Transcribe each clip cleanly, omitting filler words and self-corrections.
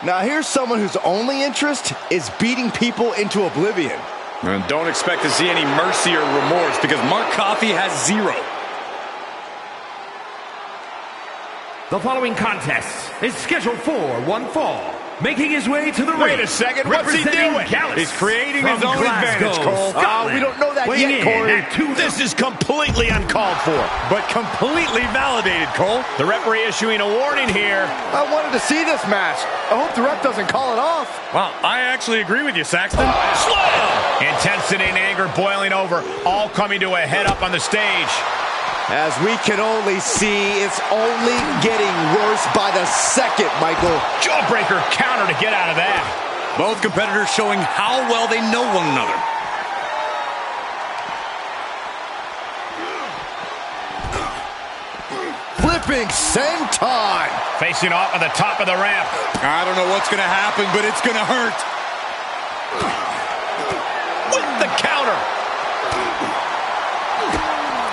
Now here's someone whose only interest is beating people into oblivion. And don't expect to see any mercy or remorse because Mark Coffey has zero. The following contest is scheduled for one fall. Making his way to the ring. Wait a second, what's he doing? He's creating his own advantage, Cole. We don't know that yet, Corey. This is completely uncalled for. But completely validated, Cole. The referee issuing a warning here. I wanted to see this match. I hope the ref doesn't call it off. Well, I actually agree with you, Saxton. Slam! Intensity and anger boiling over, all coming to a head up on the stage. As we can only see, it's only getting worse by the second, Michael. Jawbreaker counter to get out of that. Both competitors showing how well they know one another. Flipping senton. Facing off at the top of the ramp. I don't know what's going to happen, but it's going to hurt. With the counter.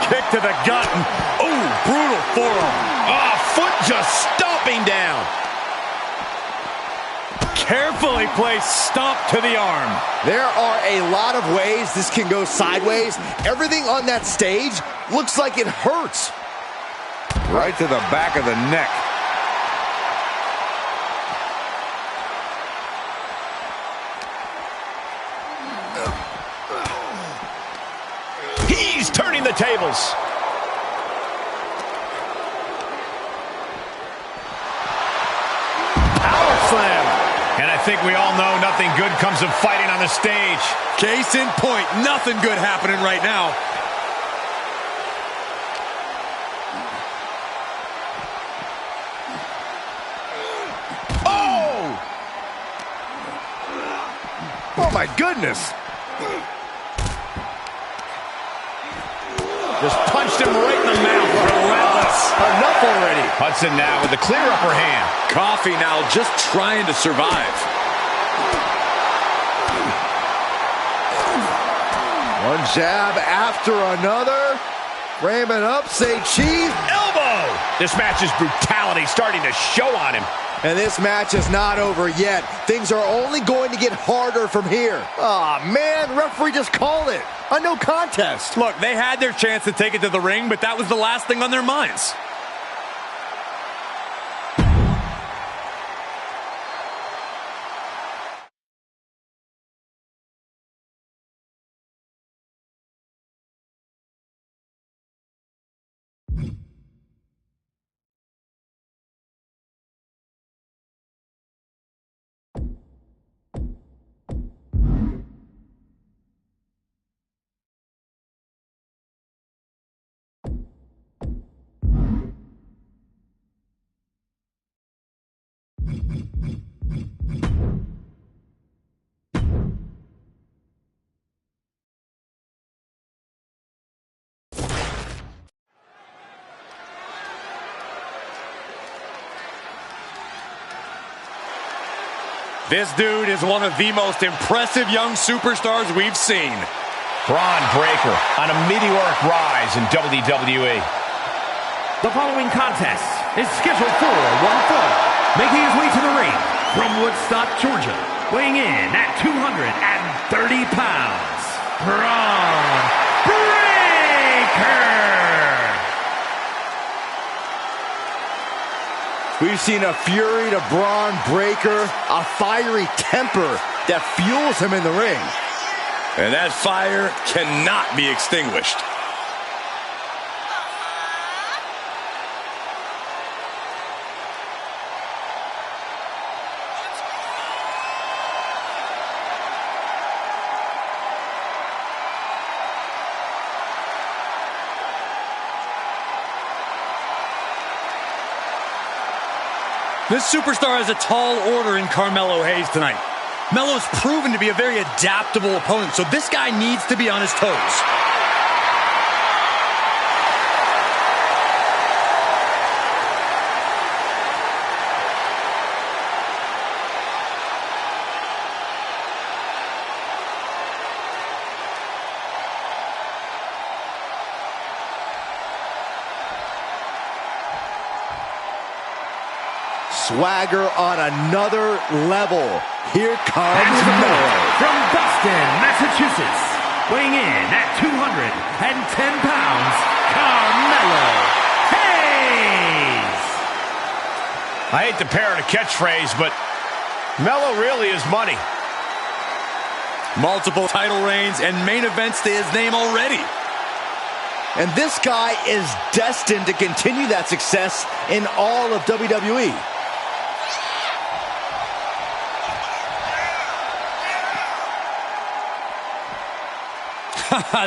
Kick to the gut. Ooh, brutal forearm. Foot just stomping down. Carefully placed stomp to the arm. There are a lot of ways this can go sideways. Everything on that stage looks like it hurts. Right to the back of the neck. He's turning the tables. Power slam. And I think we all know nothing good comes of fighting on the stage. Case in point, nothing good happening right now. Oh my goodness. Just punched him right in the mouth. Relentless. Enough already. Hudson now with the clear upper hand. Coffey now just trying to survive. One jab after another. Ramming up, say cheese. Elbow. This match's brutality starting to show on him. And this match is not over yet. Things are only going to get harder from here. Aw, man, referee just called it. A no contest. Look, they had their chance to take it to the ring, but that was the last thing on their minds. This dude is one of the most impressive young superstars we've seen. Braun Breaker on a meteoric rise in WWE. The following contest is scheduled for one fall. Making his way to the ring from Woodstock, Georgia. Weighing in at 230 pounds. Braun Breaker. We've seen a fury to Braun Breaker, a fiery temper that fuels him in the ring. And that fire cannot be extinguished. This superstar has a tall order in Carmelo Hayes tonight. Melo's proven to be a very adaptable opponent, so this guy needs to be on his toes. swagger on another level. Here comes Modo. From Boston, Massachusetts, weighing in at 210 pounds, Carmelo Hayes. I hate to parrot a catchphrase, but Melo really is money. Multiple title reigns and main events to his name already. And this guy is destined to continue that success in all of WWE.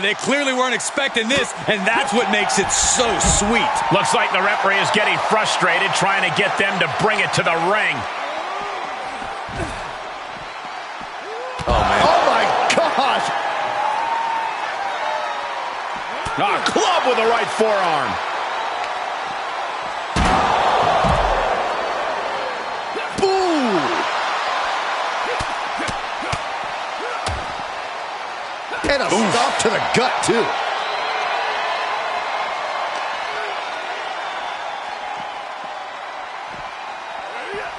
They clearly weren't expecting this, and that's what makes it so sweet. Looks like the referee is getting frustrated, trying to get them to bring it to the ring. Oh, man. Oh, my gosh. A club with the right forearm. Ooh. And a stop to the gut, too.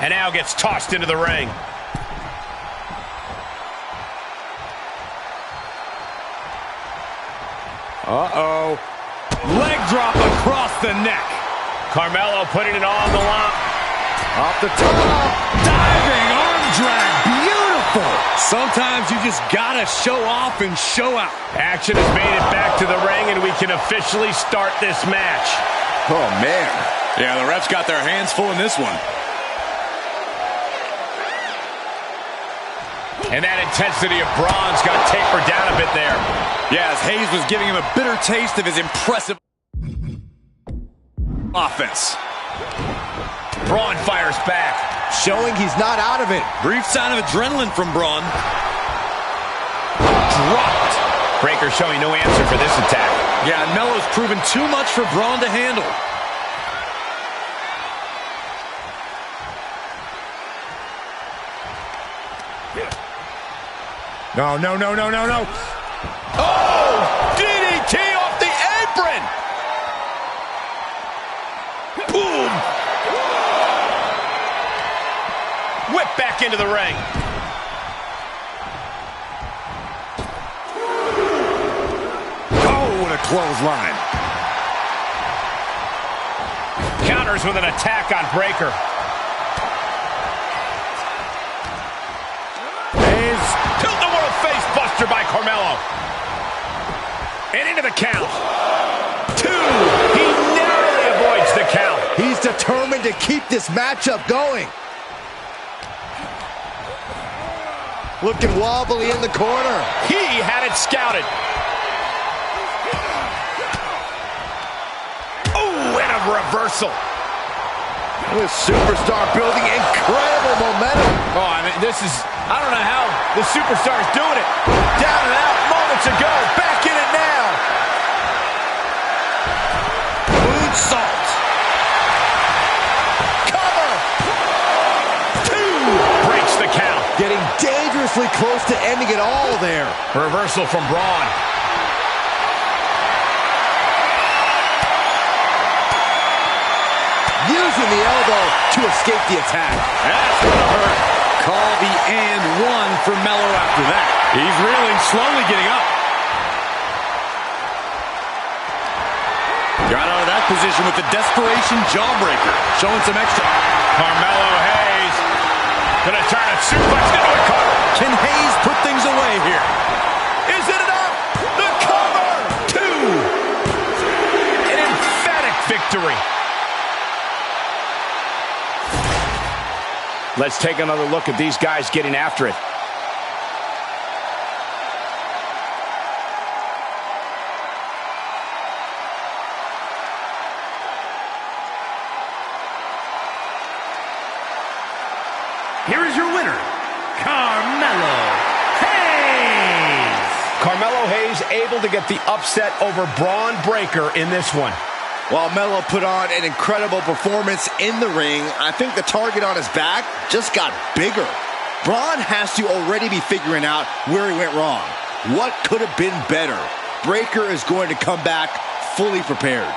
And now gets tossed into the ring. Uh-oh. Leg drop across the neck. Carmelo putting it on the line. Off the top. Diving arm drag. Beautiful. Sometimes you just gotta show off and show out. Action has made it back to the ring, and we can officially start this match. Oh, man. Yeah, the refs got their hands full in this one. And that intensity of Braun's got tapered down a bit there. Yeah, as Hayes was giving him a bitter taste of his impressive offense. Braun fires back. Showing he's not out of it. Brief sign of adrenaline from Braun. Dropped. Breaker showing no answer for this attack. Yeah, Melo's proven too much for Braun to handle. No, no, no, no, no, no. Oh! DDT off the apron! Boom! Whip back into the ring. Oh, what a clothesline. Counters with an attack on Breaker. Tilt-the-world face buster by Carmelo. And into the count. 2. He narrowly avoids the count. He's determined to keep this matchup going. Looking wobbly in the corner. He had it scouted. Oh, and a reversal. This superstar building incredible momentum. Oh, I mean, I don't know how the superstar is doing it. Down and out moments ago. Back in it now. Moonsault. Cover. 2. Breaks the count. Getting dangerously close to ending it all there. Reversal from Braun. Using the elbow to escape the attack. That's gonna hurt. Call the and one for Melo after that. He's reeling, slowly getting up. Got out of that position with the desperation jawbreaker. Showing some extra. Carmelo Hayes gonna turn a suplex into a cover. Can Hayes put things away here? Is it enough? The cover! 2. An emphatic victory. Let's take another look at these guys getting after it. Here is your winner, Carmelo Hayes. Carmelo Hayes able to get the upset over Braun Breaker in this one. While Melo put on an incredible performance in the ring, I think the target on his back just got bigger. Braun has to already be figuring out where he went wrong. What could have been better? Breaker is going to come back fully prepared.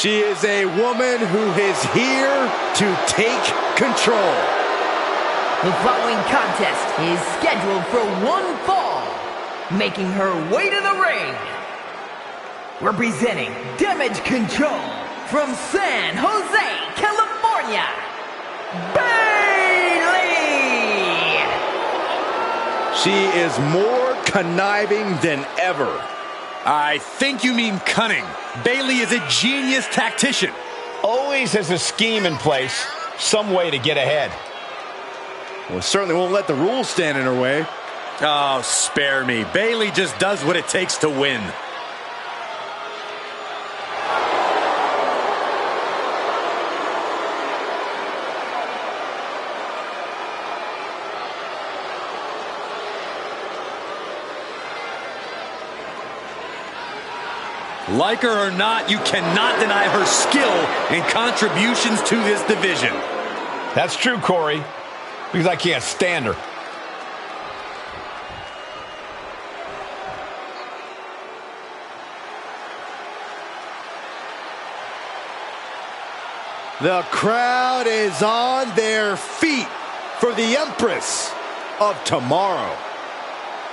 She is a woman who is here to take control. The following contest is scheduled for one fall, making her way to the ring. Representing Damage Control from San Jose, California, Bayley! She is more conniving than ever. I think you mean cunning. Bayley is a genius tactician. Always has a scheme in place, some way to get ahead. Well, certainly won't let the rules stand in her way. Oh, spare me. Bayley just does what it takes to win. Like her or not, you cannot deny her skill and contributions to this division. That's true, Corey, because I can't stand her. The crowd is on their feet for the Empress of Tomorrow.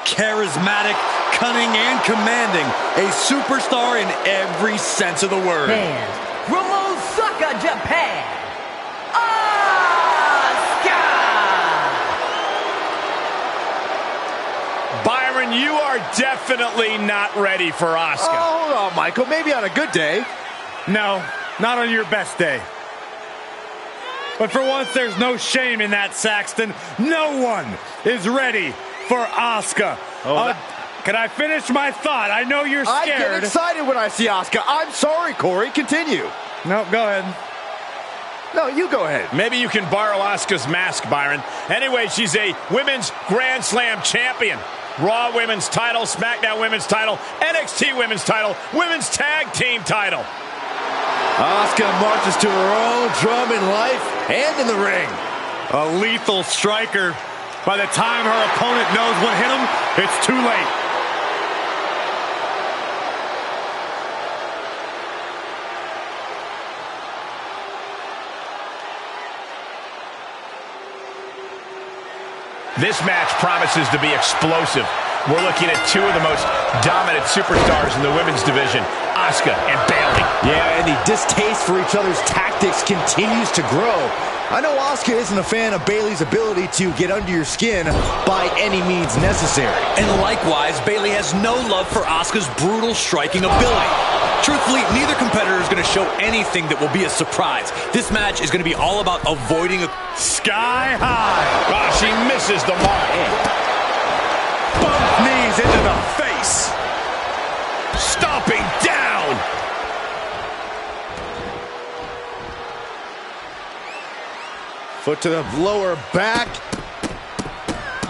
Charismatic, cunning, and commanding. A superstar in every sense of the word. And from Osaka, Japan, Asuka! Byron, you are definitely not ready for Asuka. Oh, hold on, Michael. Maybe on a good day. No, not on your best day. But for once, there's no shame in that, Saxton. No one is ready for Asuka. Can I finish my thought? I know you're scared. I get excited when I see Asuka. I'm sorry, Corey. Continue. No, go ahead. No, you go ahead. Maybe you can borrow Asuka's mask, Byron. Anyway, she's a Women's Grand Slam champion. Raw Women's title, SmackDown Women's title, NXT Women's title, Women's Tag Team title. Asuka marches to her own drum in life and in the ring. A lethal striker. By the time her opponent knows what hit him, it's too late. This match promises to be explosive. We're looking at two of the most dominant superstars in the women's division, Asuka and Bayley. Yeah, and the distaste for each other's tactics continues to grow. I know Asuka isn't a fan of Bayley's ability to get under your skin by any means necessary. And likewise, Bayley has no love for Asuka's brutal striking ability. Truthfully, neither competitor is going to show anything that will be a surprise. This match is going to be all about avoiding a sky high. Oh, she misses the mark. Both knees into the face. Stomping down. Foot to the lower back.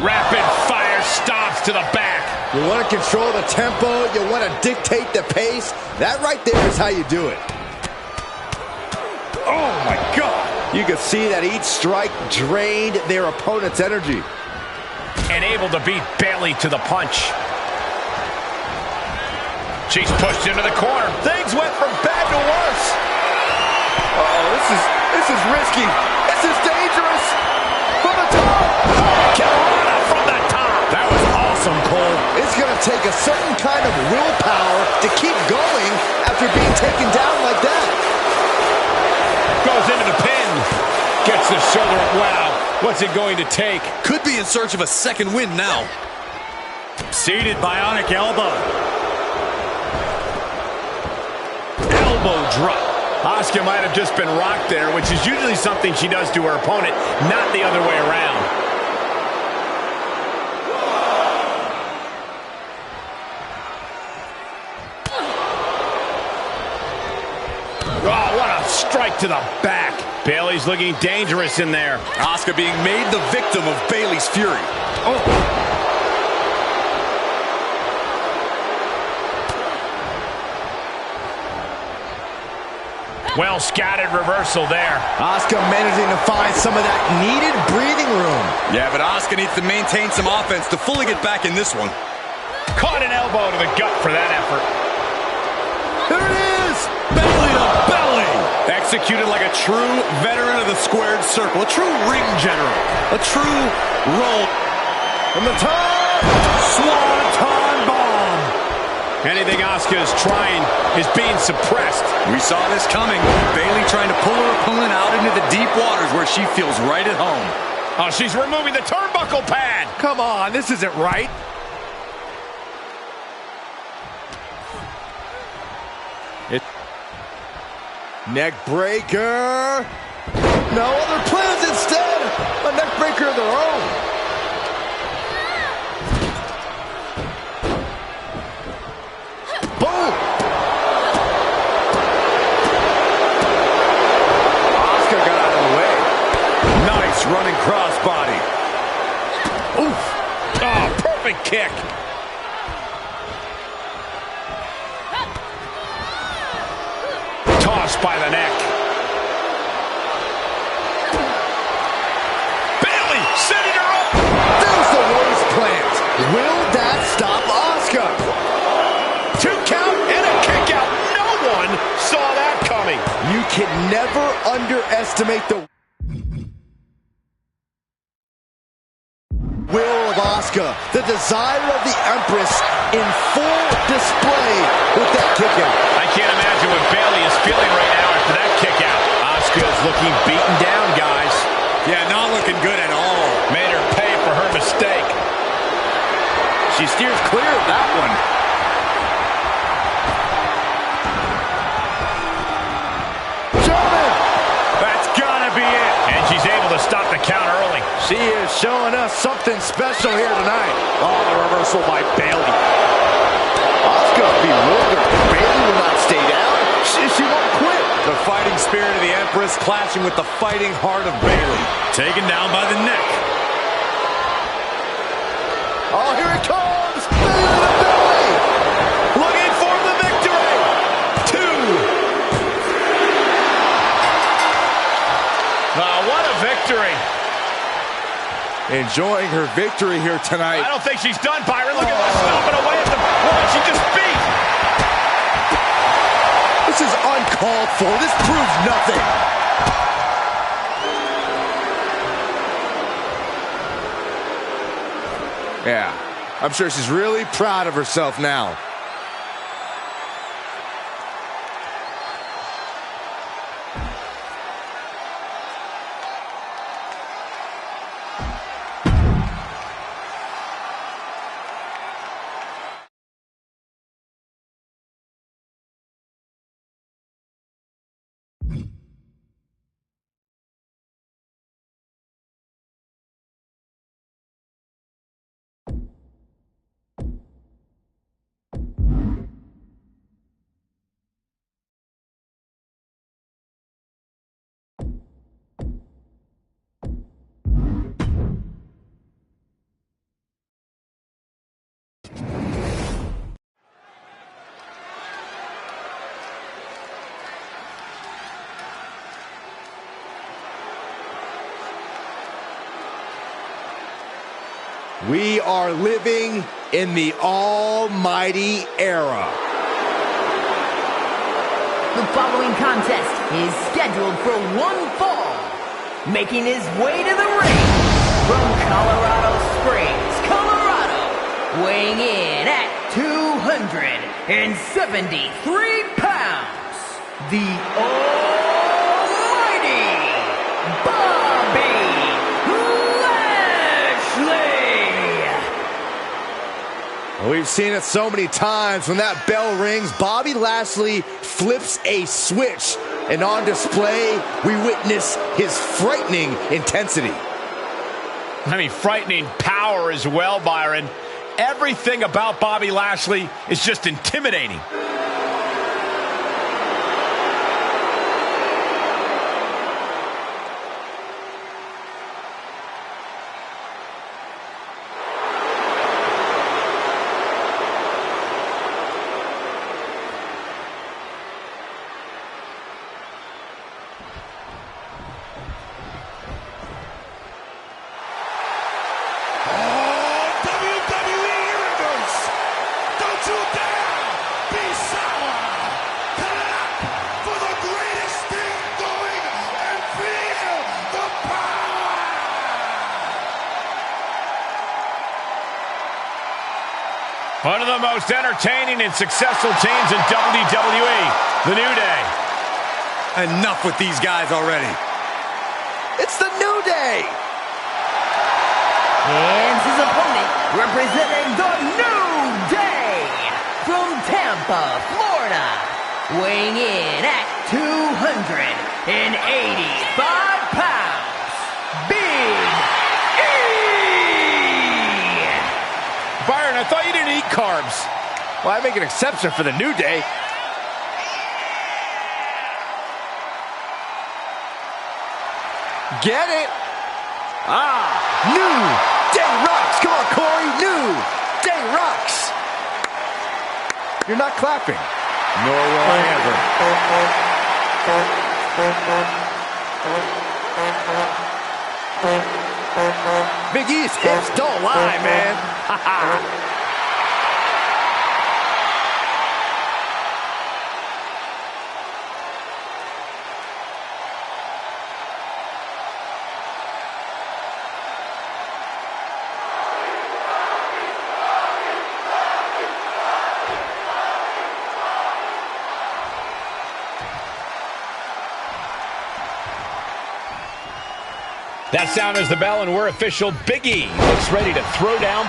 Rapid fire stomps to the back. You want to control the tempo. You want to dictate the pace. That right there is how you do it. Oh, my God. You can see that each strike drained their opponent's energy. And able to beat Bayley to the punch. She's pushed into the corner. Things went from bad to worse. Uh-oh, this is risky. This is dangerous. From the top. Carolina from the top. That was awesome, Cole. It's going to take a certain kind of willpower to keep going after being taken down like that. Goes into the pin. Gets the shoulder. Wow. What's it going to take? Could be in search of a second win now. Seated bionic elbow. Elbow drop. Asuka might have just been rocked there, which is usually something she does to her opponent, not the other way around. Oh, what a strike to the back. Bayley's looking dangerous in there. Asuka being made the victim of Bayley's fury. Oh. Well scattered reversal there. Asuka managing to find some of that needed breathing room. Yeah, but Asuka needs to maintain some offense to fully get back in this one. Caught an elbow to the gut for that effort. There it is! Belly to belly! Executed like a true veteran of the squared circle. A true ring general. A true roll. From the top! Swanton bomb! Anything Asuka is trying is being suppressed. We saw this coming. Bayley trying to pull her opponent out into the deep waters where she feels right at home. Oh, she's removing the turnbuckle pad. Come on, this isn't right. Neck breaker. No other plans in instead a neck breaker of their own. Boom! Asuka got out of the way. Nice running crossbody. Oof. Oh, perfect kick. Tossed by the neck. Bayley setting her up. There's the waist plant. Will that stop Asuka? 2 count and a kick out. No one saw that coming. You can never underestimate the will of Asuka, the desire of the Empress in full display with that kick out. I can't imagine what Bayley is feeling right now after that kick out. Asuka is looking beaten down, guys. Yeah, not looking good at all. Made her pay for her mistake. She steers clear of that one. German! That's gotta be it. And she's able to stop the count early. She is showing us something special here tonight. Oh, the reversal by Bayley. Asuka's bewildered. Bayley will not stay down. She won't quit. The fighting spirit of the Empress clashing with the fighting heart of Bayley. Taken down by the neck. Oh, here it comes. Bayley! Looking for the victory. 2. What a victory. Enjoying her victory here tonight. I don't think she's done, Byron. Look at this, stomping away at the woman she just beat. This is uncalled for. This proves nothing. Yeah, I'm sure she's really proud of herself now. We are living in the almighty era. The following contest is scheduled for one fall. Making his way to the ring from Colorado Springs, Colorado, weighing in at 273 pounds, the almighty Bobby Lashley. We've seen it so many times. When that bell rings, Bobby Lashley flips a switch. And on display, we witness his frightening intensity. I mean, frightening power as well, Byron. Everything about Bobby Lashley is just intimidating. One of the most entertaining and successful teams in WWE, the New Day. Enough with these guys already. It's the New Day! And his opponent, representing the New Day, from Tampa, Florida, weighing in at 285 pounds, carbs. Well, I make an exception for the New Day. Get it? New Day rocks. Come on, Corey. New Day rocks. You're not clapping. Nor will I ever. Big E's hips don't lie, man. That sound is the bell, and we're official. Big E looks ready to throw down.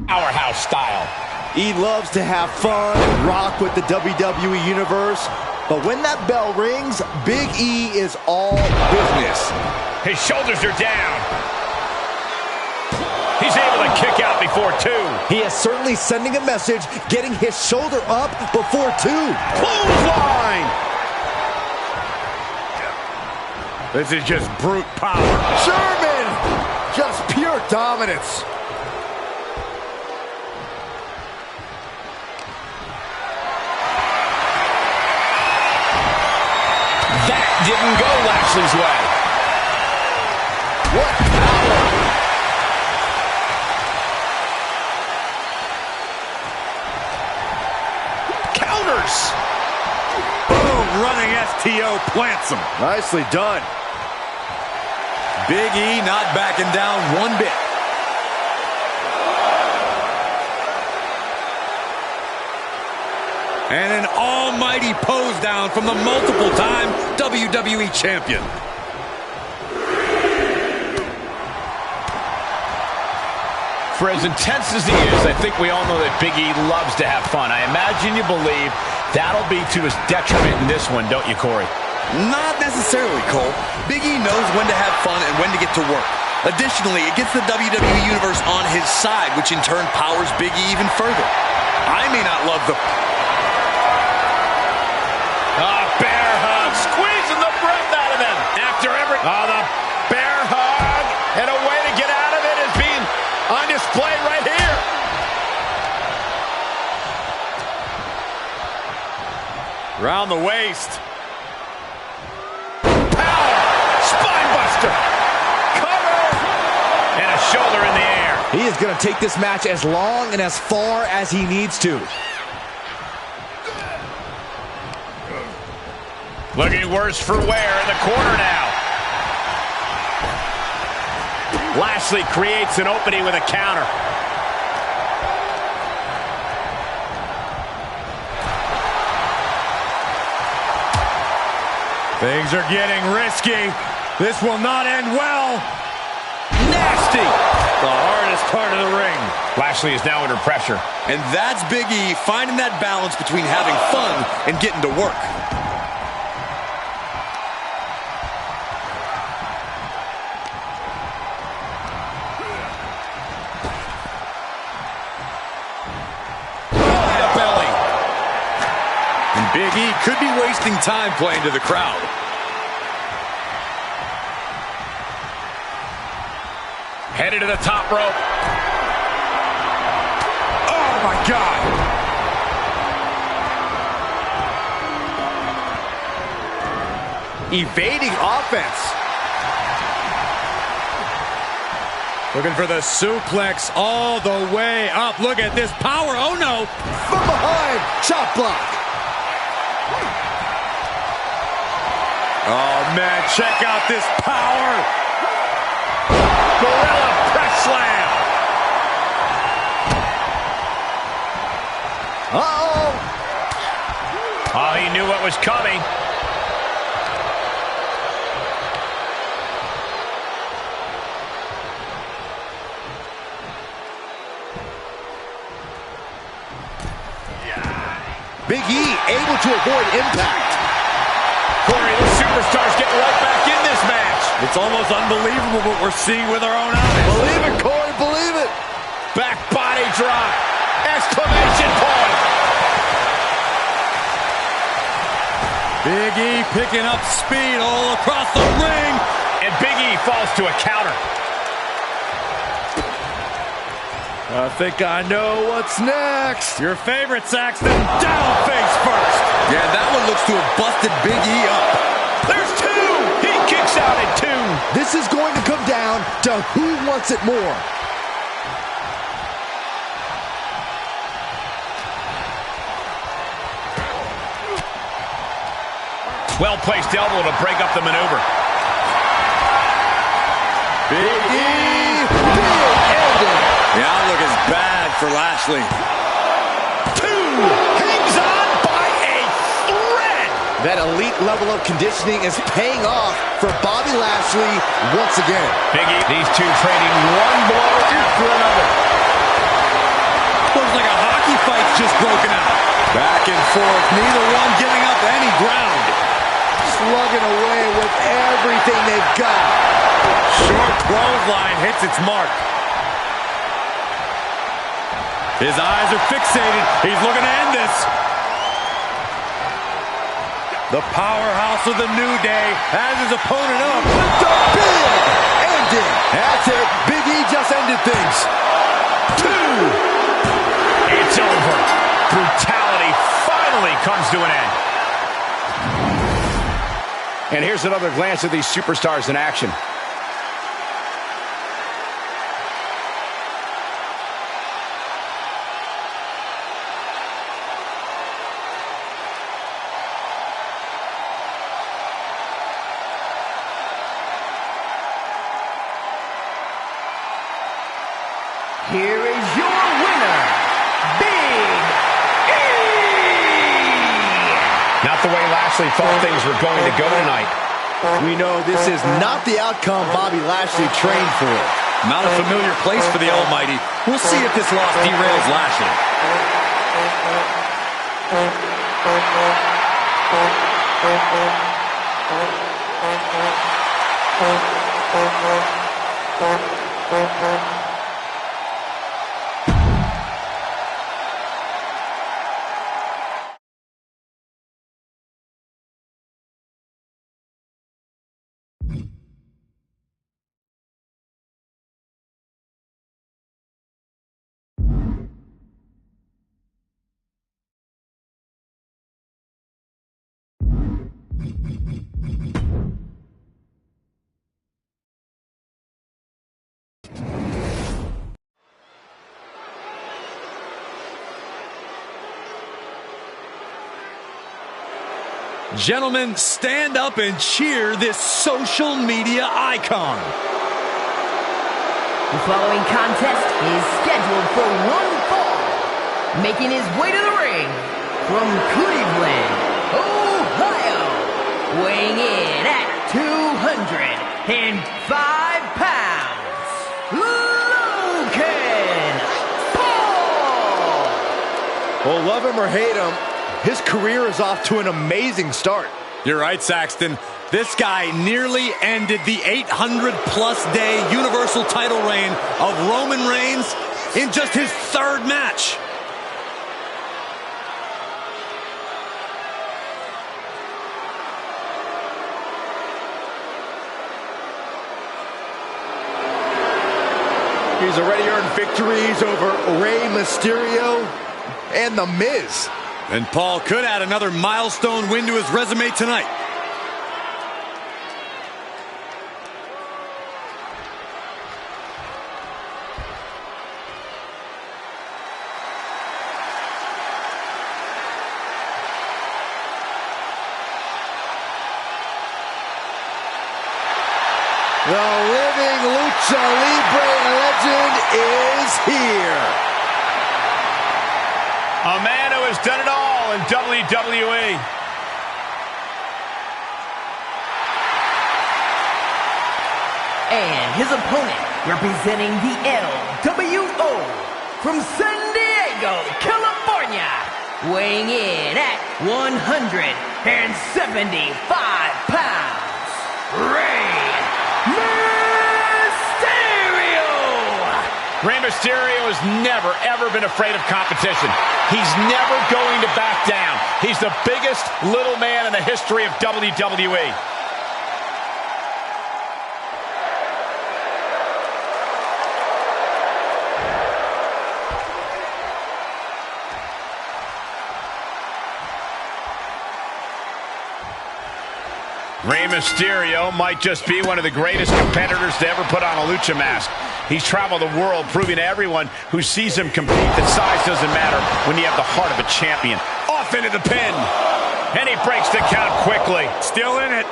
Powerhouse style. He loves to have fun and rock with the WWE Universe, but when that bell rings, Big E is all business. His shoulders are down. He's able to kick out before two. He is certainly sending a message, getting his shoulder up before two. Clothesline! This is just brute power. Sherman! Just pure dominance. Didn't go Lashley's way. What power! Counters! Boom, running STO plants him. Nicely done. Big E not backing down one bit. And an almighty pose down from the multiple-time WWE Champion. For as intense as he is, I think we all know that Big E loves to have fun. I imagine you believe that'll be to his detriment in this one, don't you, Corey? Not necessarily, Cole. Big E knows when to have fun and when to get to work. Additionally, it gets the WWE Universe on his side, which in turn powers Big E even further. I may not love the... Bear hug, squeezing the breath out of him. After every... the bear hug, and a way to get out of it is being on display right here. Round the waist. Power, spine buster, cover, and a shoulder in the air. He is going to take this match as long and as far as he needs to. Looking worse for wear in the corner now. Lashley creates an opening with a counter. Things are getting risky. This will not end well. Nasty. The hardest part of the ring. Lashley is now under pressure. And that's Big E finding that balance between having fun and getting to work. Big E could be wasting time playing to the crowd. Headed to the top rope. Oh, my God. Evading offense. Looking for the suplex all the way up. Look at this power. Oh, no. From behind. Chop block. Oh, man, check out this power. Gorilla press slam. Uh-oh. Oh, he knew what was coming. Big E able to avoid impact. Corey, the superstars getting right back in this match. It's almost unbelievable what we're seeing with our own eyes. Believe it, Corey, believe it. Back body drop. Exclamation point. Big E picking up speed all across the ring. And Big E falls to a counter. I think I know what's next. Your favorite, Saxton. Down face first. Yeah, that one looks to have busted Big E up. There's two. He kicks out at two. This is going to come down to who wants it more. Well-placed elbow to break up the maneuver. Big E, big ending. The outlook is bad for Lashley. Two, hangs on by a thread. That elite level of conditioning is paying off for Bobby Lashley once again. Big E, these two trading one blow after another. Looks like a hockey fight's just broken out. Back and forth, neither one giving up any ground. Slugging away with everything they've got. Short clothesline hits its mark. His eyes are fixated. He's looking to end this. The powerhouse of the New Day has his opponent up. The big ending. That's it. Big E just ended things. Two. It's over. Brutality finally comes to an end. And here's another glance at these superstars in action. Here is your winner, Big E! Not the way Lashley thought things were going to go tonight. We know this is not the outcome Bobby Lashley trained for. Not a familiar place for the Almighty. We'll see if this loss derails Lashley. Gentlemen, stand up and cheer this social media icon. The following contest is scheduled for one fall. Making his way to the ring from Cleveland, Ohio. Weighing in at 205 pounds, Logan Paul. Well, love him or hate him, his career is off to an amazing start. You're right, Saxton. This guy nearly ended the 800-plus day Universal title reign of Roman Reigns in just his third match. He's already earned victories over Rey Mysterio and The Miz. And Paul could add another milestone win to his resume tonight. The living lucha libre legend is here. A man who has done it all in WWE. And his opponent, representing the LWO from San Diego, California, weighing in at 175 pounds, Rey Mysterio! Rey Mysterio has never, ever been afraid of competition. He's never going to back down. He's the biggest little man in the history of WWE. Rey Mysterio might just be one of the greatest competitors to ever put on a lucha mask. He's traveled the world proving to everyone who sees him compete that size doesn't matter when you have the heart of a champion. Off into the pin. And he breaks the count quickly. Still in it.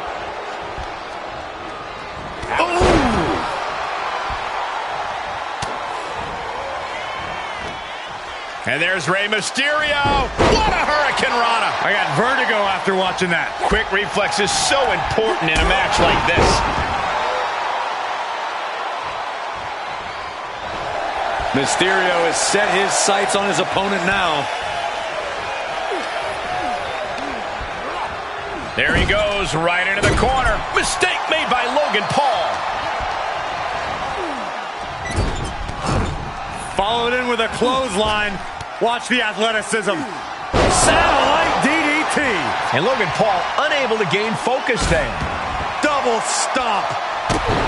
And there's Rey Mysterio. What a Hurricane Rana. I got vertigo after watching that. Quick reflex is so important in a match like this. Mysterio has set his sights on his opponent now. There he goes, right into the corner. Mistake made by Logan Paul. Followed in with a clothesline. Watch the athleticism. Satellite DDT. And Logan Paul unable to gain focus then. Double stomp.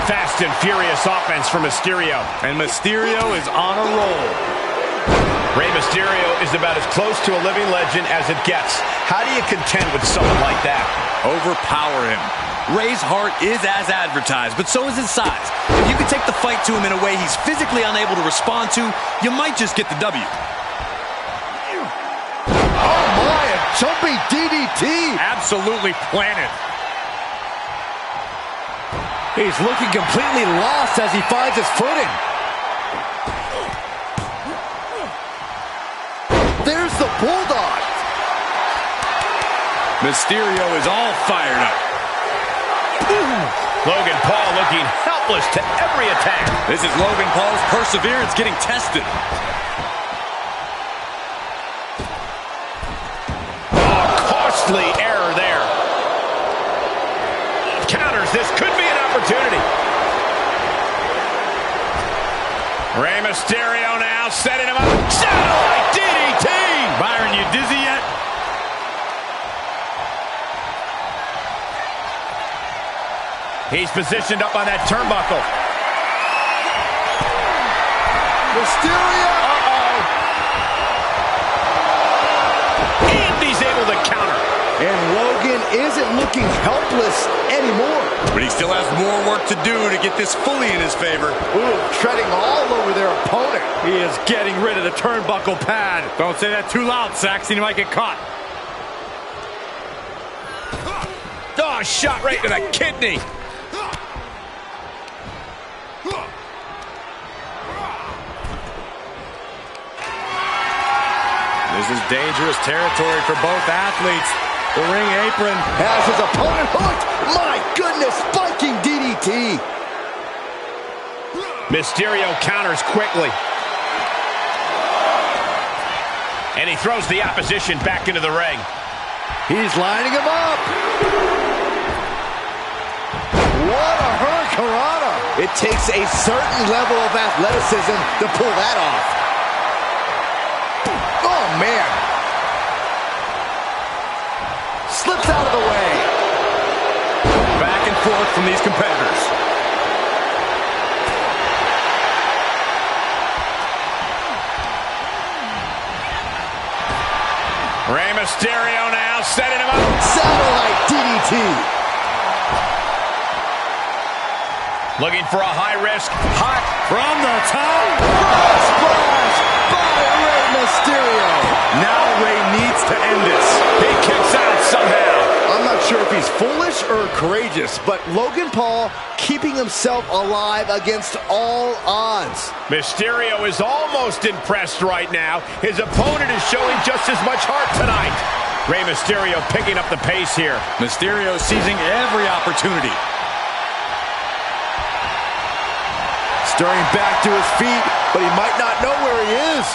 Fast and furious offense from Mysterio. And Mysterio is on a roll. Rey Mysterio is about as close to a living legend as it gets. How do you contend with someone like that? Overpower him. Rey's heart is as advertised, but so is his size. If you could take the fight to him in a way he's physically unable to respond to, you might just get the W. Oh my, a jumping DDT! Absolutely planted. He's looking completely lost as he finds his footing. There's the Bulldog! Mysterio is all fired up. Logan Paul looking helpless to every attack. This is Logan Paul's perseverance getting tested. Oh, costly error there. Counters, this could be an opportunity. Rey Mysterio now setting him up. Satellite DDT! Byron, you dizzy yet? He's positioned up on that turnbuckle. Mysterio! And he's able to counter. And Logan isn't looking helpless anymore. But he still has more work to do to get this fully in his favor. Ooh, treading all over their opponent. He is getting rid of the turnbuckle pad. Don't say that too loud, Saxon. You might get caught. Oh, shot right to the kidney. This is dangerous territory for both athletes. The ring apron Has his opponent hooked. My goodness, Viking DDT. Mysterio counters quickly. And he throws the opposition back into the ring. He's lining him up. What a hurricanrana. It takes a certain level of athleticism to pull that off. Oh, man. Slips out of the way. Back and forth from these competitors. Rey Mysterio now setting him up. Satellite DDT. Looking for a high-risk, hot from the top. Splash by Rey Mysterio. Now Rey needs to end this. He kicks out somehow. I'm not sure if he's foolish or courageous, but Logan Paul keeping himself alive against all odds. Mysterio is almost impressed right now. His opponent is showing just as much heart tonight. Rey Mysterio picking up the pace here. Mysterio seizing every opportunity. Stirring back to his feet, but he might not know where he is.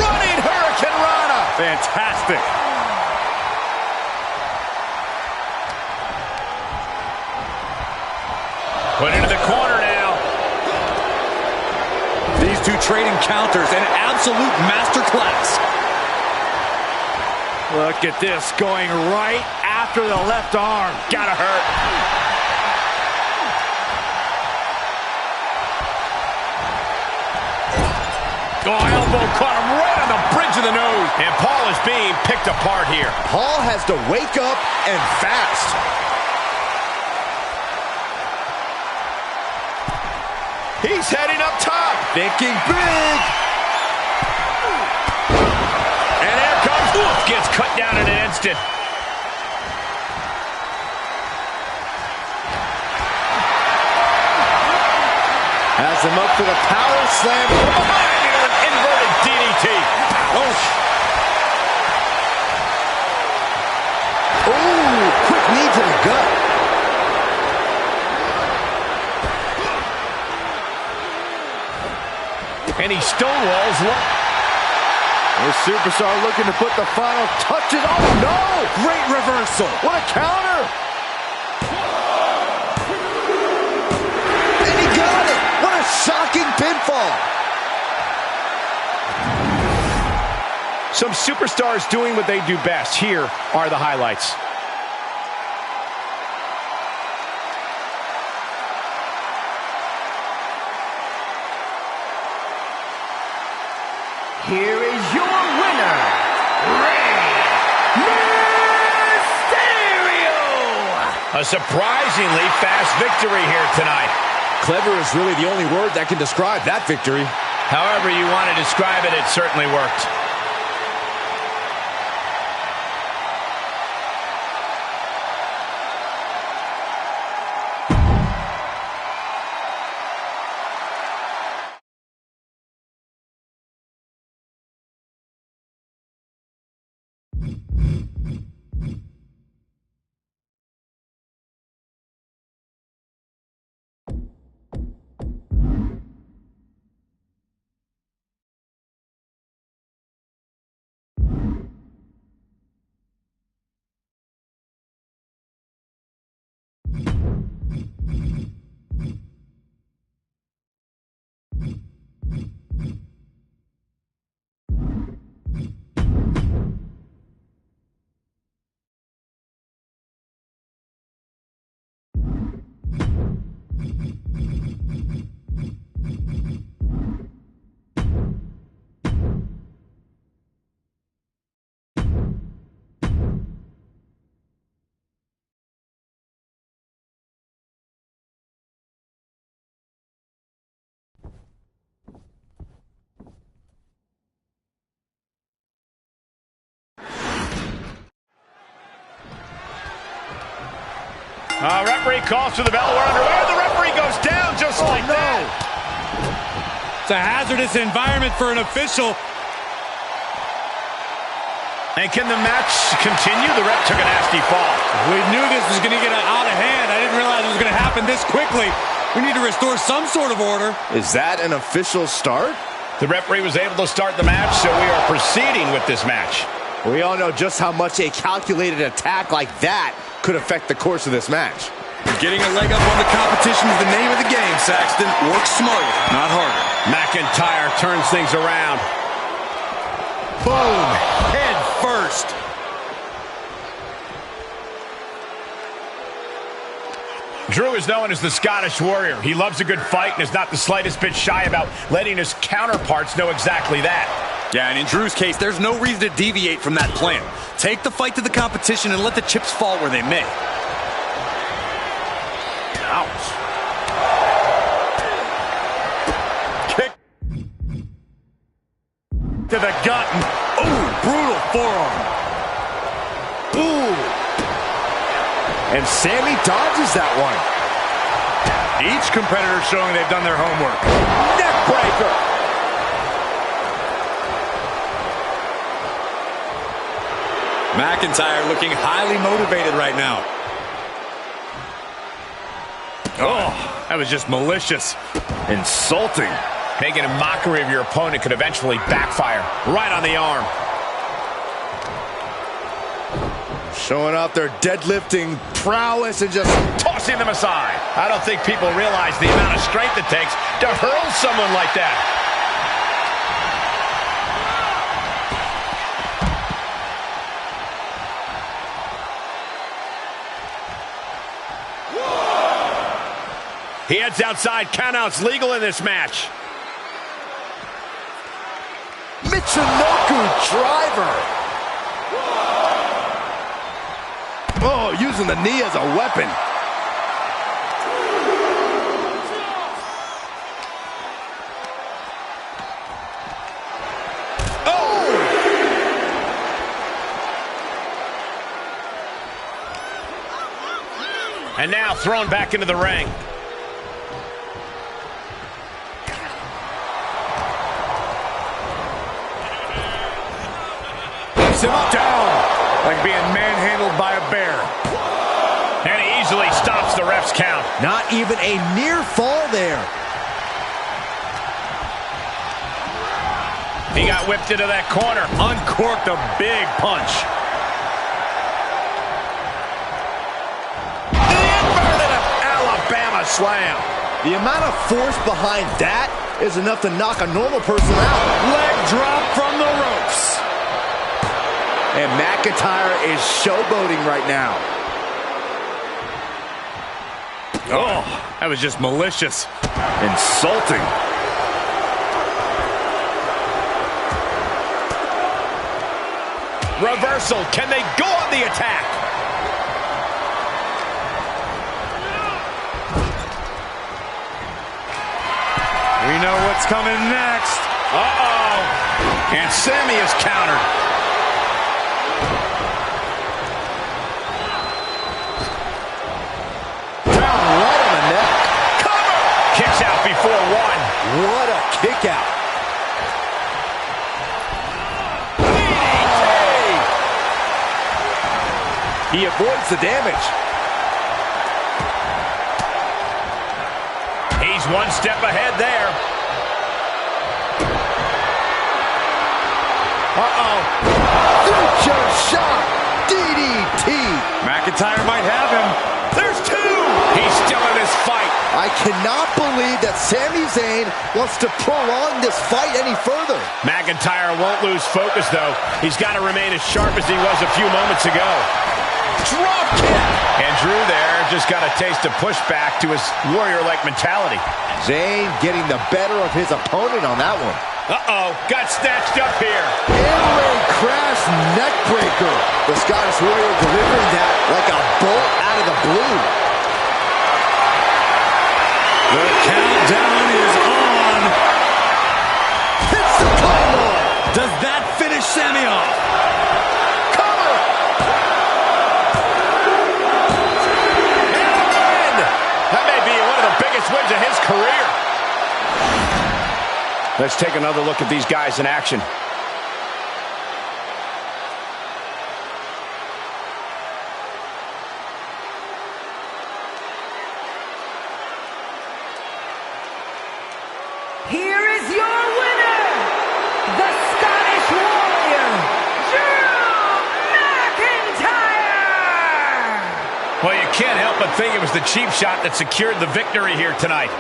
Running Hurricane Rana. Fantastic. Put into the corner now. These two trading counters, an absolute masterclass. Look at this, going right after the left arm. Gotta hurt. Oh, elbow caught him right on the bridge of the nose. And Paul is being picked apart here. Paul has to wake up and fast. He's heading up top. Thinking big. And there comes. Oof, gets cut down in an instant. Has him up for the power slam. Inverted DDT. Oh. Ooh, quick knee to the gut. And he stonewalls one. The superstar looking to put the final touches. Oh, no! Great reversal. What a counter. And he got it. What a shocking pinfall. Some superstars doing what they do best. Here are the highlights. Here is your winner, Rey Mysterio! A surprisingly fast victory here tonight. Clever is really the only word that can describe that victory. However you want to describe it, it certainly worked. Referee calls for the bell. We're underway. The referee goes down just like that. It's a hazardous environment for an official. And can the match continue? The ref took a nasty fall. We knew this was going to get out of hand. I didn't realize it was going to happen this quickly. We need to restore some sort of order. Is that an official start? The referee was able to start the match, so we are proceeding with this match. We all know just how much a calculated attack like that could affect the course of this match. Getting a leg up on the competition is the name of the game, Saxton. Work smarter, not harder. McIntyre turns things around. Boom! Head first. Drew is known as the Scottish Warrior. He loves a good fight and is not the slightest bit shy about letting his counterparts know exactly that. Yeah, and in Drew's case, there's no reason to deviate from that plan. Take the fight to the competition and let the chips fall where they may. Ouch. Kick To the gut. Ooh, brutal forearm. Ooh. And Sammy dodges that one. Each competitor showing they've done their homework. Neck breaker. McIntyre looking highly motivated right now. Oh, that was just malicious. Insulting. Making a mockery of your opponent could eventually backfire. Right on the arm. Showing off their deadlifting prowess and just tossing them aside. I don't think people realize the amount of strength it takes to hurl someone like that. He heads outside. Countouts legal in this match. Michinoku driver. Oh, using the knee as a weapon. Oh! And now thrown back into the ring. Him up, down, like being manhandled by a bear. And he easily stops the ref's count. Not even a near fall there. He got whipped into that corner. Uncorked a big punch. The inverted Alabama slam. The amount of force behind that is enough to knock a normal person out. Leg drop from the ropes. And McIntyre is showboating right now. Oh, that was just malicious. Insulting. Reversal. Can they go on the attack? We know what's coming next. Uh-oh. And Sammy is countered. Kicks out before one. What a kick out. He avoids the damage. He's one step ahead there. Uh-oh. Future shot. DDT. McIntyre might have him. There's two. He's still in this fight. I cannot believe that Sami Zayn wants to prolong this fight any further. McIntyre won't lose focus, though. He's got to remain as sharp as he was a few moments ago. Drop kick. And Drew there just got a taste of pushback to his warrior-like mentality. Zayn getting the better of his opponent on that one. Uh-oh, got snatched up here. In-ring crash neckbreaker. The Scottish Warrior delivering that like a bolt out of the blue. The countdown is on. Hits the Claymore. Does that finish Sami off? Cover. And win. That may be one of the biggest wins of his career. Let's take another look at these guys in action. Here is your winner, the Scottish Warrior, Drew McIntyre! Well, you can't help but think it was the cheap shot that secured the victory here tonight.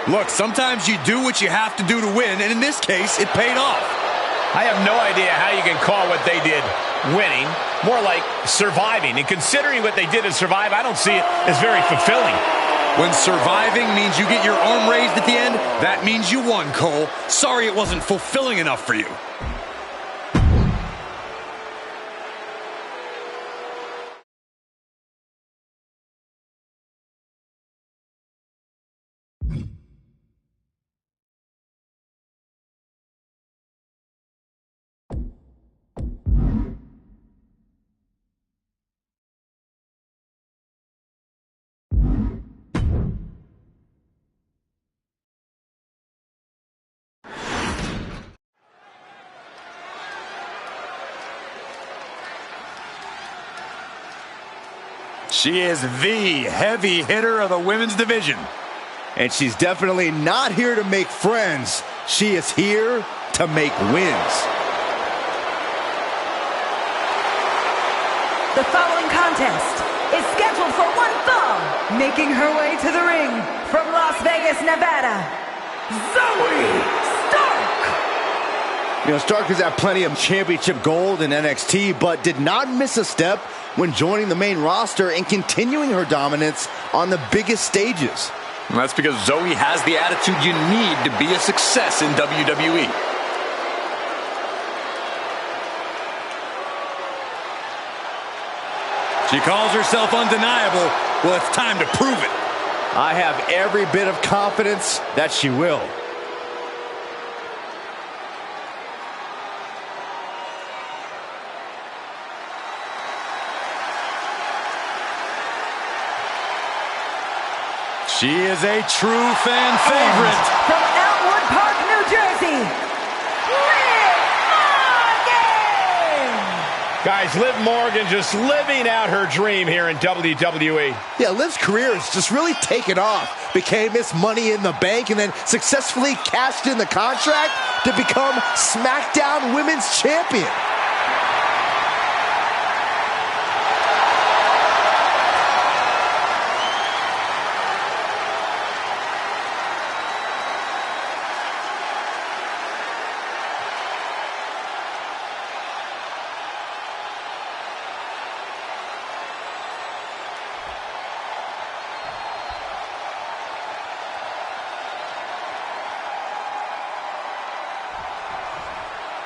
Look, sometimes you do what you have to do to win, and in this case, it paid off. I have no idea how you can call what they did winning, more like surviving. And considering what they did to survive, I don't see it as very fulfilling. When surviving means you get your arm raised at the end, that means you won, Cole. Sorry it wasn't fulfilling enough for you. She is the heavy hitter of the women's division. And she's definitely not here to make friends. She is here to make wins. The following contest is scheduled for one fall. Making her way to the ring from Las Vegas, Nevada, Zoe Stark. You know, Stark has had plenty of championship gold in NXT, but did not miss a step when joining the main roster and continuing her dominance on the biggest stages. And that's because Zoe has the attitude you need to be a success in WWE. She calls herself undeniable. Well, it's time to prove it. I have every bit of confidence that she will. She is a true fan favorite. From Elmwood Park, New Jersey, Liv Morgan! Guys, Liv Morgan just living out her dream here in WWE. Yeah, Liv's career has just really taken off. Became Miss Money in the Bank and then successfully cashed in the contract to become SmackDown Women's Champion.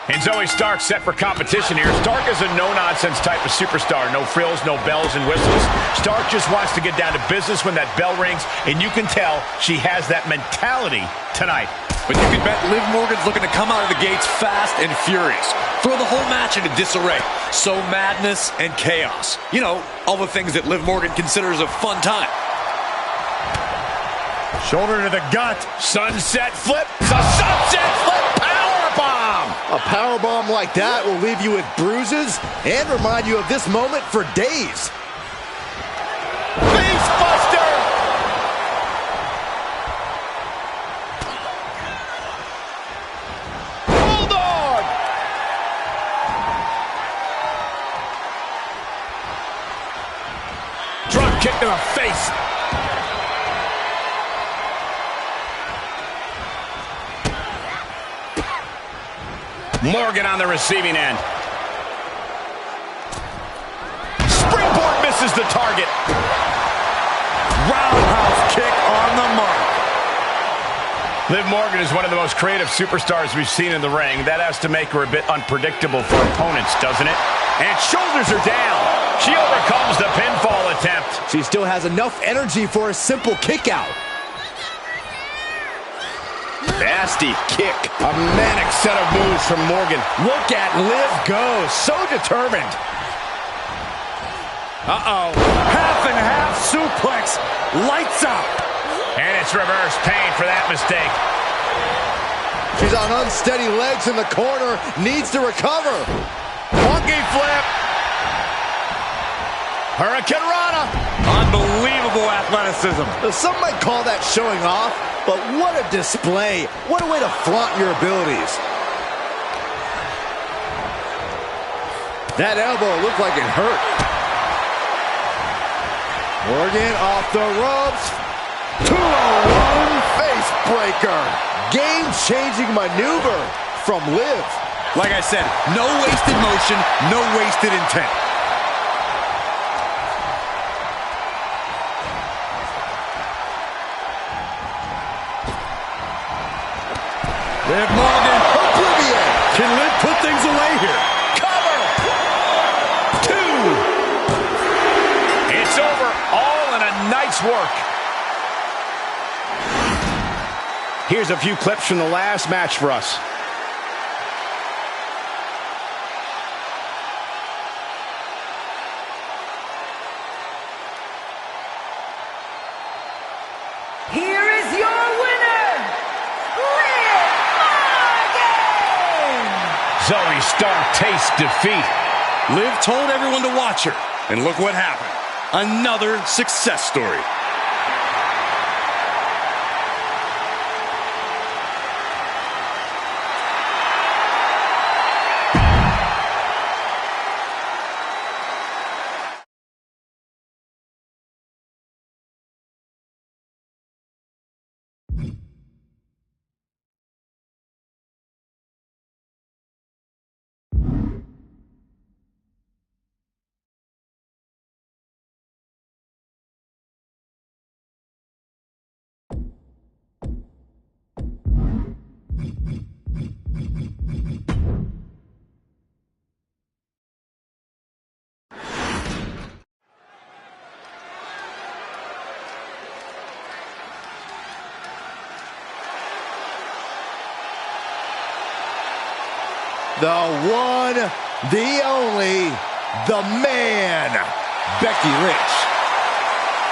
And Zoe Stark set for competition here. Stark is a no-nonsense type of superstar. No frills, no bells and whistles. Stark just wants to get down to business when that bell rings, and you can tell she has that mentality tonight. But you can bet Liv Morgan's looking to come out of the gates fast and furious. Throw the whole match into disarray. Sow madness and chaos. You know, all the things that Liv Morgan considers a fun time. Shoulder to the gut. Sunset flip. It's a sunset flip. Powerbomb. A powerbomb like that will leave you with bruises and remind you of this moment for days. Face buster. Bulldog. Drop kick to the face. Morgan on the receiving end. Springboard misses the target. Roundhouse kick on the mark. Liv Morgan is one of the most creative superstars we've seen in the ring. That has to make her a bit unpredictable for opponents, doesn't it? And shoulders are down. She overcomes the pinfall attempt. She still has enough energy for a simple kick out. Nasty kick. A manic set of moves from Morgan. Look at Liv go. So determined. Uh-oh. Half and half suplex. Lights out. And it's reverse pain for that mistake. She's on unsteady legs in the corner. Needs to recover. Monkey flip. Hurricane Rana. Unbelievable athleticism. Some might call that showing off, but what a display. What a way to flaunt your abilities. That elbow looked like it hurt. Morgan off the ropes. 2-on-1 face breaker. Game-changing maneuver from Liv. Like I said, no wasted motion, no wasted intent. Liv Morgan. Oblivion. Can Liv put things away here? Cover. 2. It's over. All in a night's work. Here's a few clips from the last match for us. Here is your winner, Liv Morgan! Zoe Stark tastes defeat. Liv told everyone to watch her, and look what happened. Another success story. the one, the only, the man, Becky Lynch.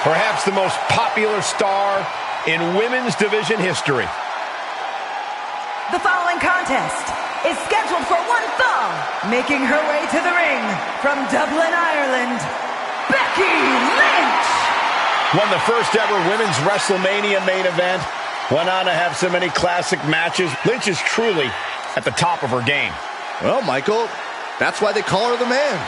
Perhaps the most popular star in women's division history. The following contest is scheduled for one fall, making her way to the ring from Dublin, Ireland, Becky Lynch. Won the first ever women's WrestleMania main event. Went on to have so many classic matches. Lynch is truly at the top of her game. Well, Michael, that's why they call her the man.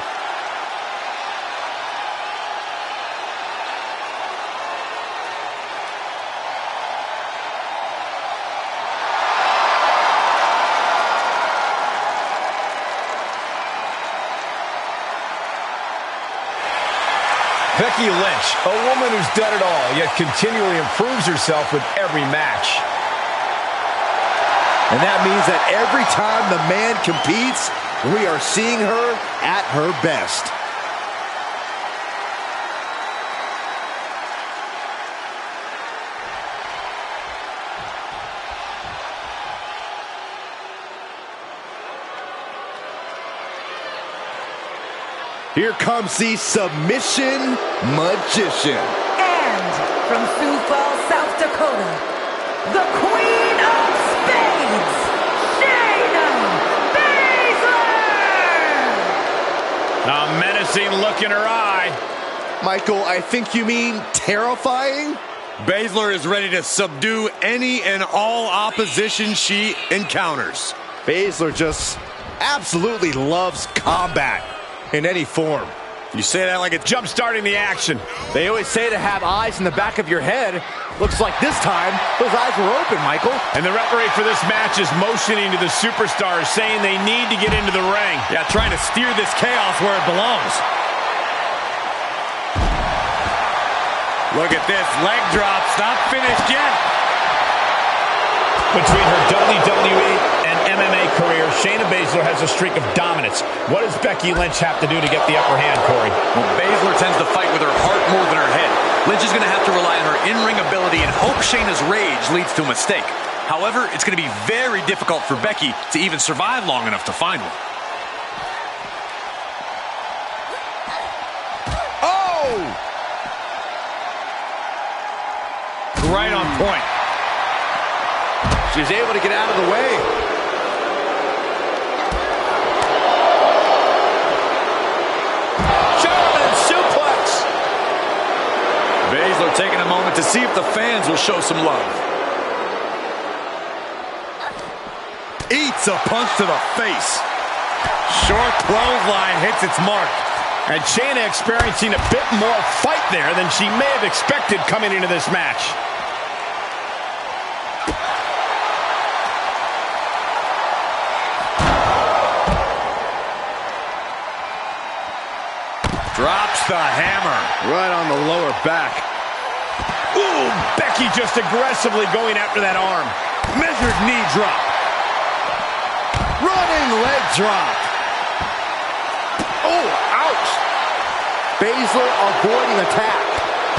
Becky Lynch, a woman who's done it all, yet continually improves herself with every match. And that means that every time the man competes, we are seeing her at her best. Here comes the submission magician. And from Sioux Falls, South Dakota, the Queen of Spades, Shayna Baszler! A menacing look in her eye. Michael, I think you mean terrifying? Baszler is ready to subdue any and all opposition she encounters. Baszler just absolutely loves combat in any form. You say that like it's Jump-starting the action. They always say to have eyes in the back of your head. Looks like this time, those eyes were open, Michael. And the referee for this match is motioning to the superstars, saying they need to get into the ring. Yeah, trying to steer this chaos where it belongs. Look at this, leg drops, not finished yet. Between her WWE and MMA career, Shayna Baszler has a streak of dominance. What does Becky Lynch have to do to get the upper hand, Corey? Well, Baszler tends to fight with her heart more than her head. Lynch is going to have to rely on her in-ring ability and hope Shayna's rage leads to a mistake. However, it's going to be very difficult for Becky to even survive long enough to find one. Oh! Right on point. She's able to get out of the way. German suplex! Baszler taking a moment to see if the fans will show some love. Eats a punch to the face. Short clothesline hits its mark. And Shayna experiencing a bit more fight there than she may have expected coming into this match. Drops the hammer. Right on the lower back. Ooh, Becky just aggressively going after that arm. Measured knee drop. Running leg drop. Oh, ouch. Baszler avoiding attack.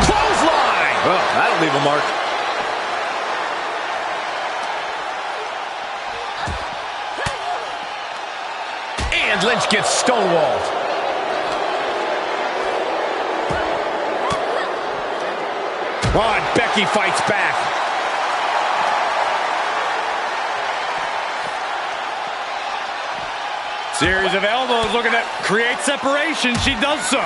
Clothesline! Oh, that'll leave a mark. And Lynch gets stonewalled. Oh, and Becky fights back. Series of elbows looking to create separation. She does so.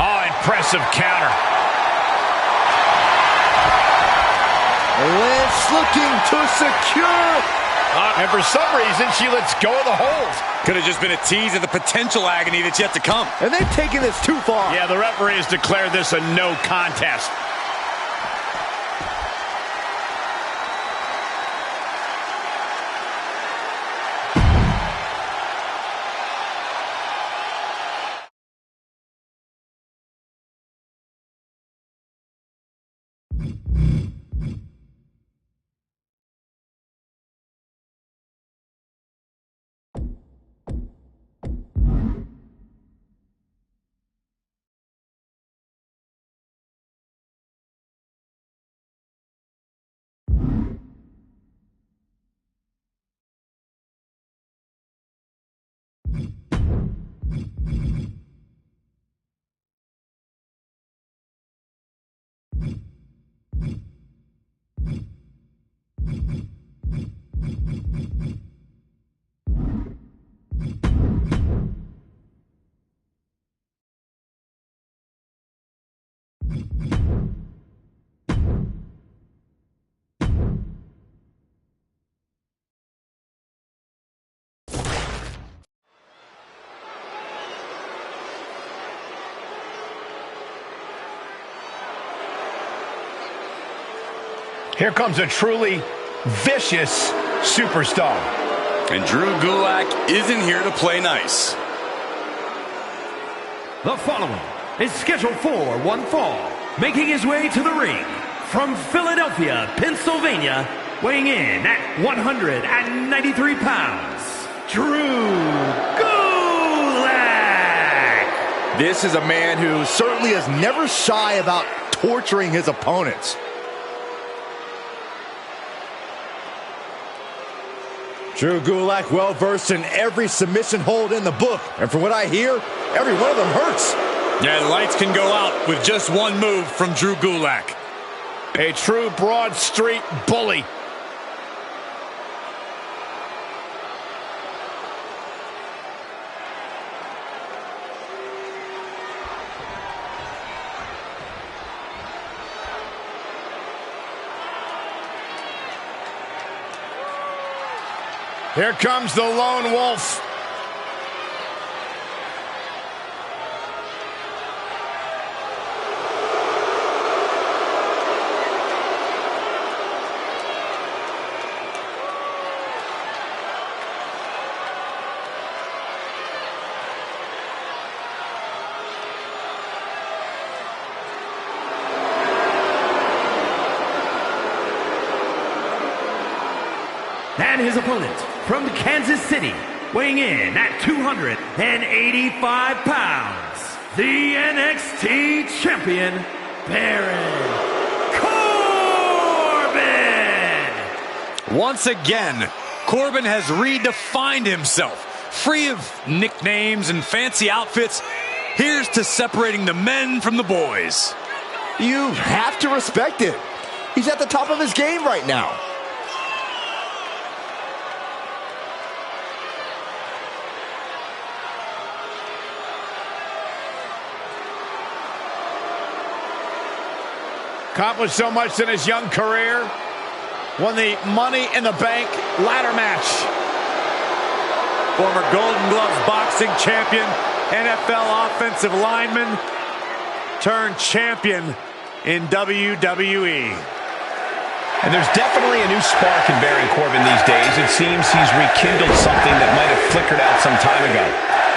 Oh, impressive counter. Lynch looking to secure. And for some reason, she lets go of the hold. Could have just been a tease of the potential agony that's yet to come. And they've taken this too far. Yeah, the referee has declared this a no contest. Here comes a truly vicious superstar. And Drew Gulak isn't here to play nice. The following is scheduled for one fall, making his way to the ring from Philadelphia, Pennsylvania, weighing in at 193 pounds, Drew Gulak. This is a man who certainly is never shy about torturing his opponents. Drew Gulak, well-versed in every submission hold in the book. And from what I hear, every one of them hurts. Yeah, the lights can go out with just one move from Drew Gulak. A true Broad Street bully. Here comes the lone wolf. And his opponent from Kansas City, weighing in at 285 pounds, the NXT champion, Baron Corbin! Once again, Corbin has redefined himself. Free of nicknames and fancy outfits, here's to separating the men from the boys. You have to respect it. He's at the top of his game right now. Accomplished so much in his young career. Won the Money in the Bank ladder match. Former Golden Gloves boxing champion, NFL offensive lineman, turned champion in WWE. And there's definitely a new spark in Baron Corbin these days. It seems he's rekindled something that might have flickered out some time ago.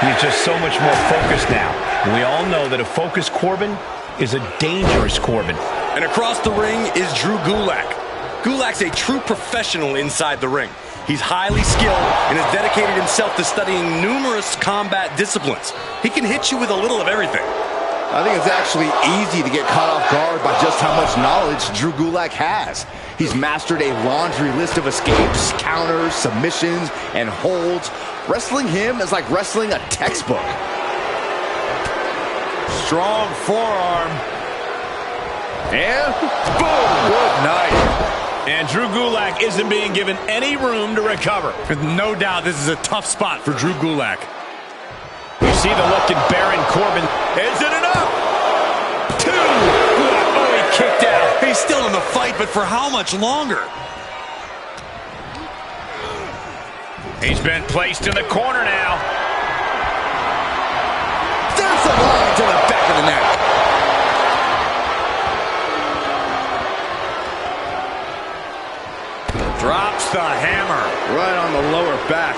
He's just so much more focused now. And we all know that a focused Corbin is a dangerous Corbin. And across the ring is Drew Gulak. Gulak's a true professional inside the ring. He's highly skilled and has dedicated himself to studying numerous combat disciplines. He can hit you with a little of everything. I think it's actually easy to get caught off guard by just how much knowledge Drew Gulak has. He's mastered a laundry list of escapes, counters, submissions, and holds. Wrestling him is like wrestling a textbook. Strong forearm. And boom! Good night. And Drew Gulak isn't being given any room to recover. No doubt this is a tough spot for Drew Gulak. You see the look in Baron Corbin. Is it enough? 2! Oh, he kicked out. He's still in the fight, but for how much longer? He's been placed in the corner now. There's a line to the back of the neck. Drops the hammer. Right on the lower back.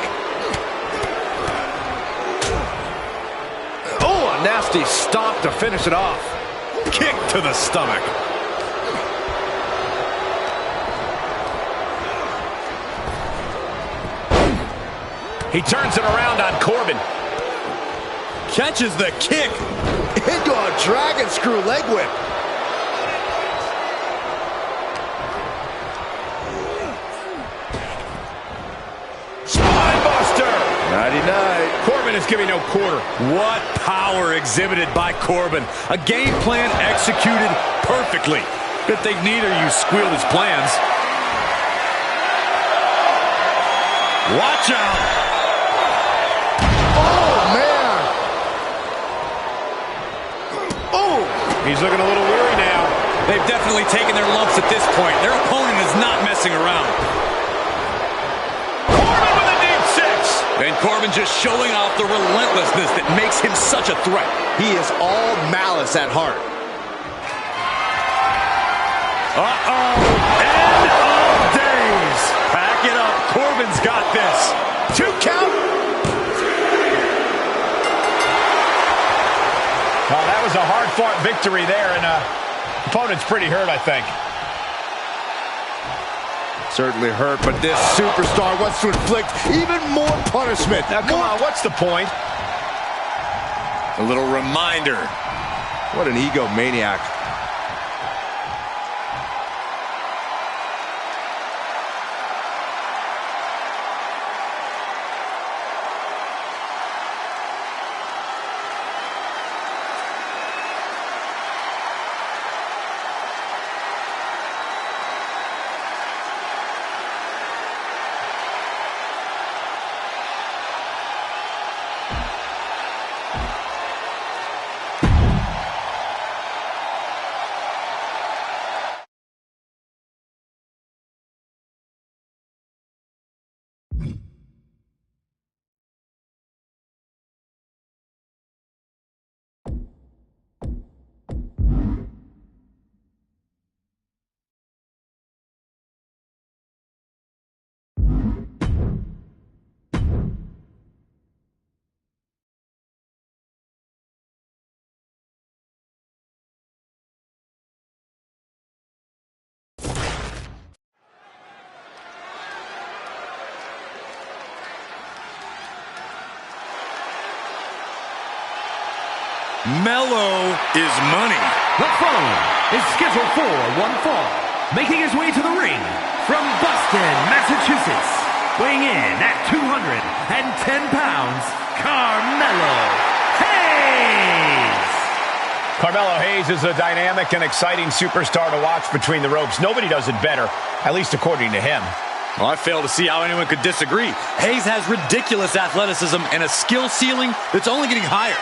Oh, a nasty stomp to finish it off. Kick to the stomach. He turns it around on Corbin. Catches the kick. Into a dragon screw leg whip. Spinebuster. Nighty-night. Corbin Corbin is giving no quarter. What power exhibited by Corbin. A game plan executed perfectly. Good thing neither of you squealed his plans. Watch out. Oh, man. Oh. He's looking a little weary now. They've definitely taken their lumps at this point. Their opponent is not messing around. Corbin with a deep six. And Corbin just showing off the relentlessness that makes him such a threat. He is all malice at heart. Uh-oh. End of days. Pack it up. Corbin's got this. 2 count. Oh, that was a hard-fought victory there, and opponent's pretty hurt, I think. Certainly hurt, but this superstar wants to inflict even more punishment. Now, come on, what's the point? A little reminder. What an egomaniac. Mellow is money. The following is scheduled for one fall. Making his way to the ring from Boston, Massachusetts. Weighing in at 210 pounds, Carmelo Hayes. Carmelo Hayes is a dynamic and exciting superstar to watch between the ropes. Nobody does it better, at least according to him. Well, I fail to see how anyone could disagree. Hayes has ridiculous athleticism and a skill ceiling that's only getting higher.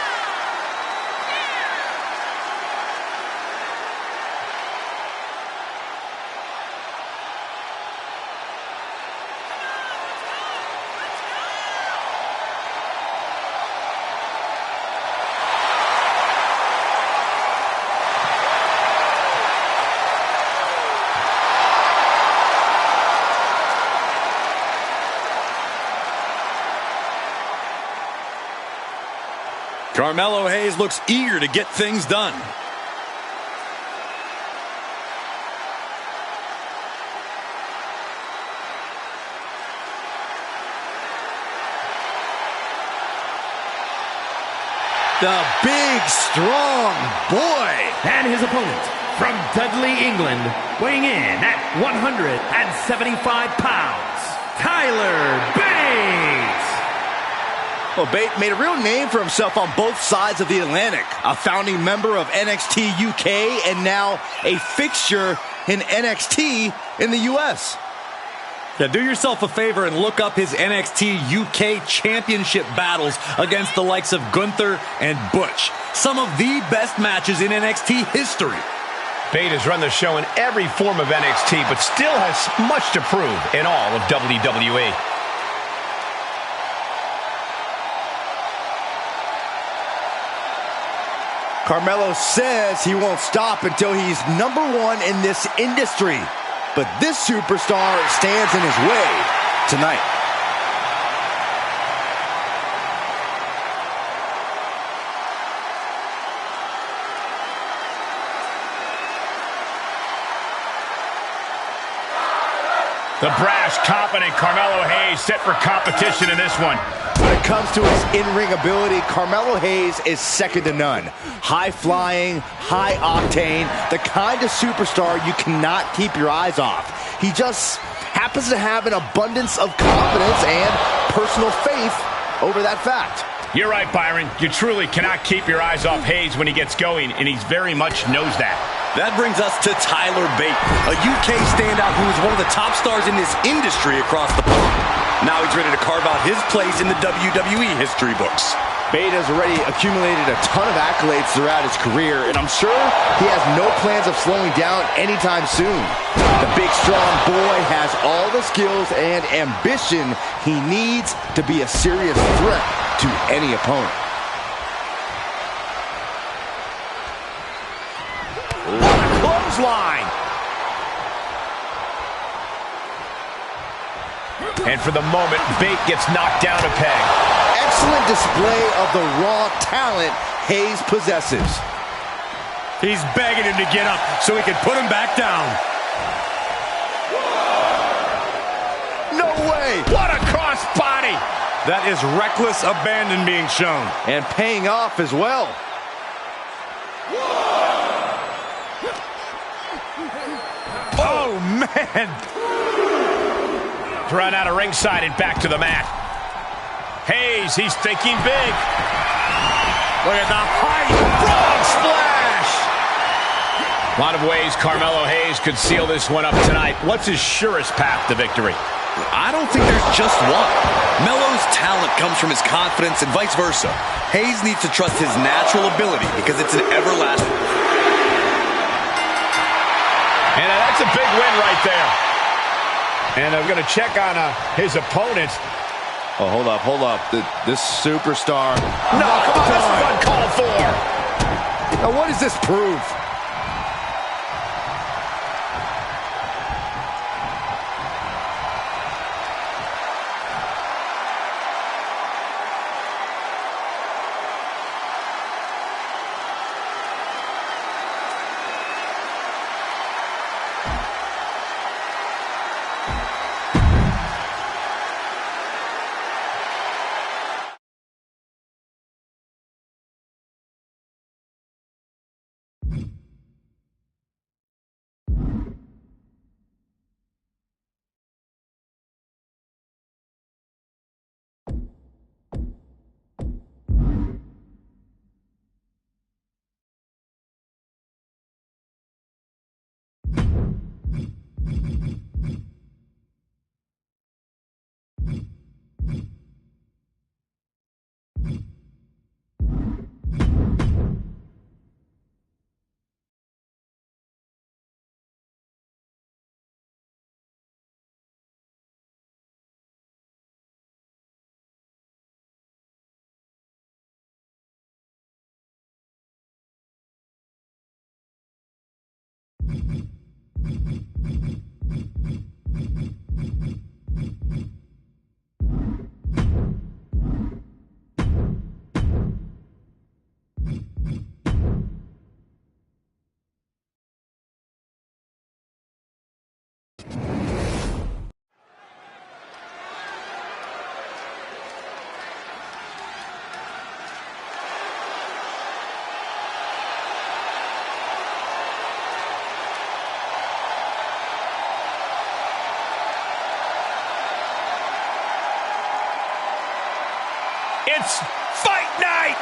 Carmelo Hayes looks eager to get things done. The big, strong boy. And his opponent from Dudley, England, weighing in at 175 pounds, Tyler Bates. Well, Bates made a real name for himself on both sides of the Atlantic. A founding member of NXT UK and now a fixture in NXT in the US. Yeah, do yourself a favor and look up his NXT UK championship battles against the likes of Gunther and Butch. Some of the best matches in NXT history. Bates has run the show in every form of NXT, but still has much to prove in all of WWE. Carmelo says he won't stop until he's #1 in this industry. But this superstar stands in his way tonight. The brash, confident Carmelo Hayes set for competition in this one. When it comes to his in-ring ability, Carmelo Hayes is second to none. High-flying, high-octane, the kind of superstar you cannot keep your eyes off. He just happens to have an abundance of confidence and personal faith over that fact. You're right, Byron. You truly cannot keep your eyes off Hayes when he gets going, and he very much knows that. That brings us to Tyler Bate, a UK standout who is one of the top stars in this industry across the pond. Now he's ready to carve out his place in the WWE history books. Bate has already accumulated a ton of accolades throughout his career, and I'm sure he has no plans of slowing down anytime soon. The big, strong boy has all the skills and ambition he needs to be a serious threat to any opponent. What a clothesline! And for the moment, Bate gets knocked down a peg. Excellent display of the raw talent Hayes possesses. He's begging him to get up so he can put him back down. No way! What a crossbody! That is reckless abandon being shown. And paying off as well. Oh, man! Run out of ringside and back to the mat. Hayes, he's thinking big. Look at the height. Frog splash! A lot of ways Carmelo Hayes could seal this one up tonight. What's his surest path to victory? I don't think there's just one. Melo's talent comes from his confidence and vice versa. Hayes needs to trust his natural ability because it's an everlasting. And that's a big win right there. And I'm going to check on his opponent. Oh, hold up. This superstar. No, come on, this is uncalled for. Now, what does this prove? It's fight night!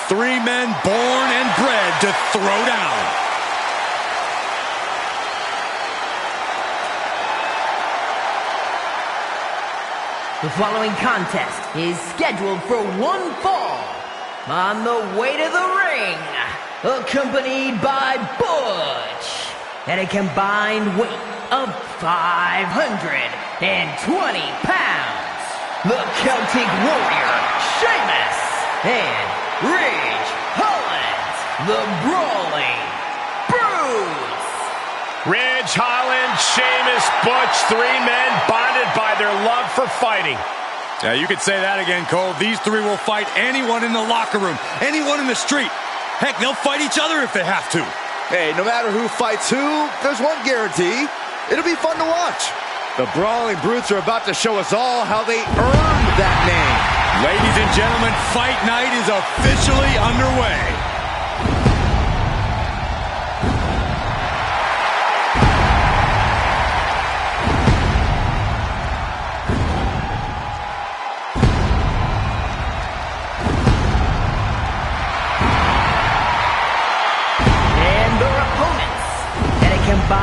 Three men born and bred to throw down. The following contest is scheduled for one fall. On the way to the ring, accompanied by Butch, at a combined weight of 520 pounds, the Celtic Warrior, Sheamus, and Ridge Holland, the Brawling Brutes. Ridge Holland, Sheamus, Butch, three men bonded by their love for fighting. Yeah, you could say that again, Cole. These three will fight anyone in the locker room, anyone in the street. Heck, they'll fight each other if they have to. Hey, no matter who fights who, there's one guarantee. It'll be fun to watch. The Brawling Brutes are about to show us all how they earned that name. Ladies and gentlemen, Fight Night is officially underway.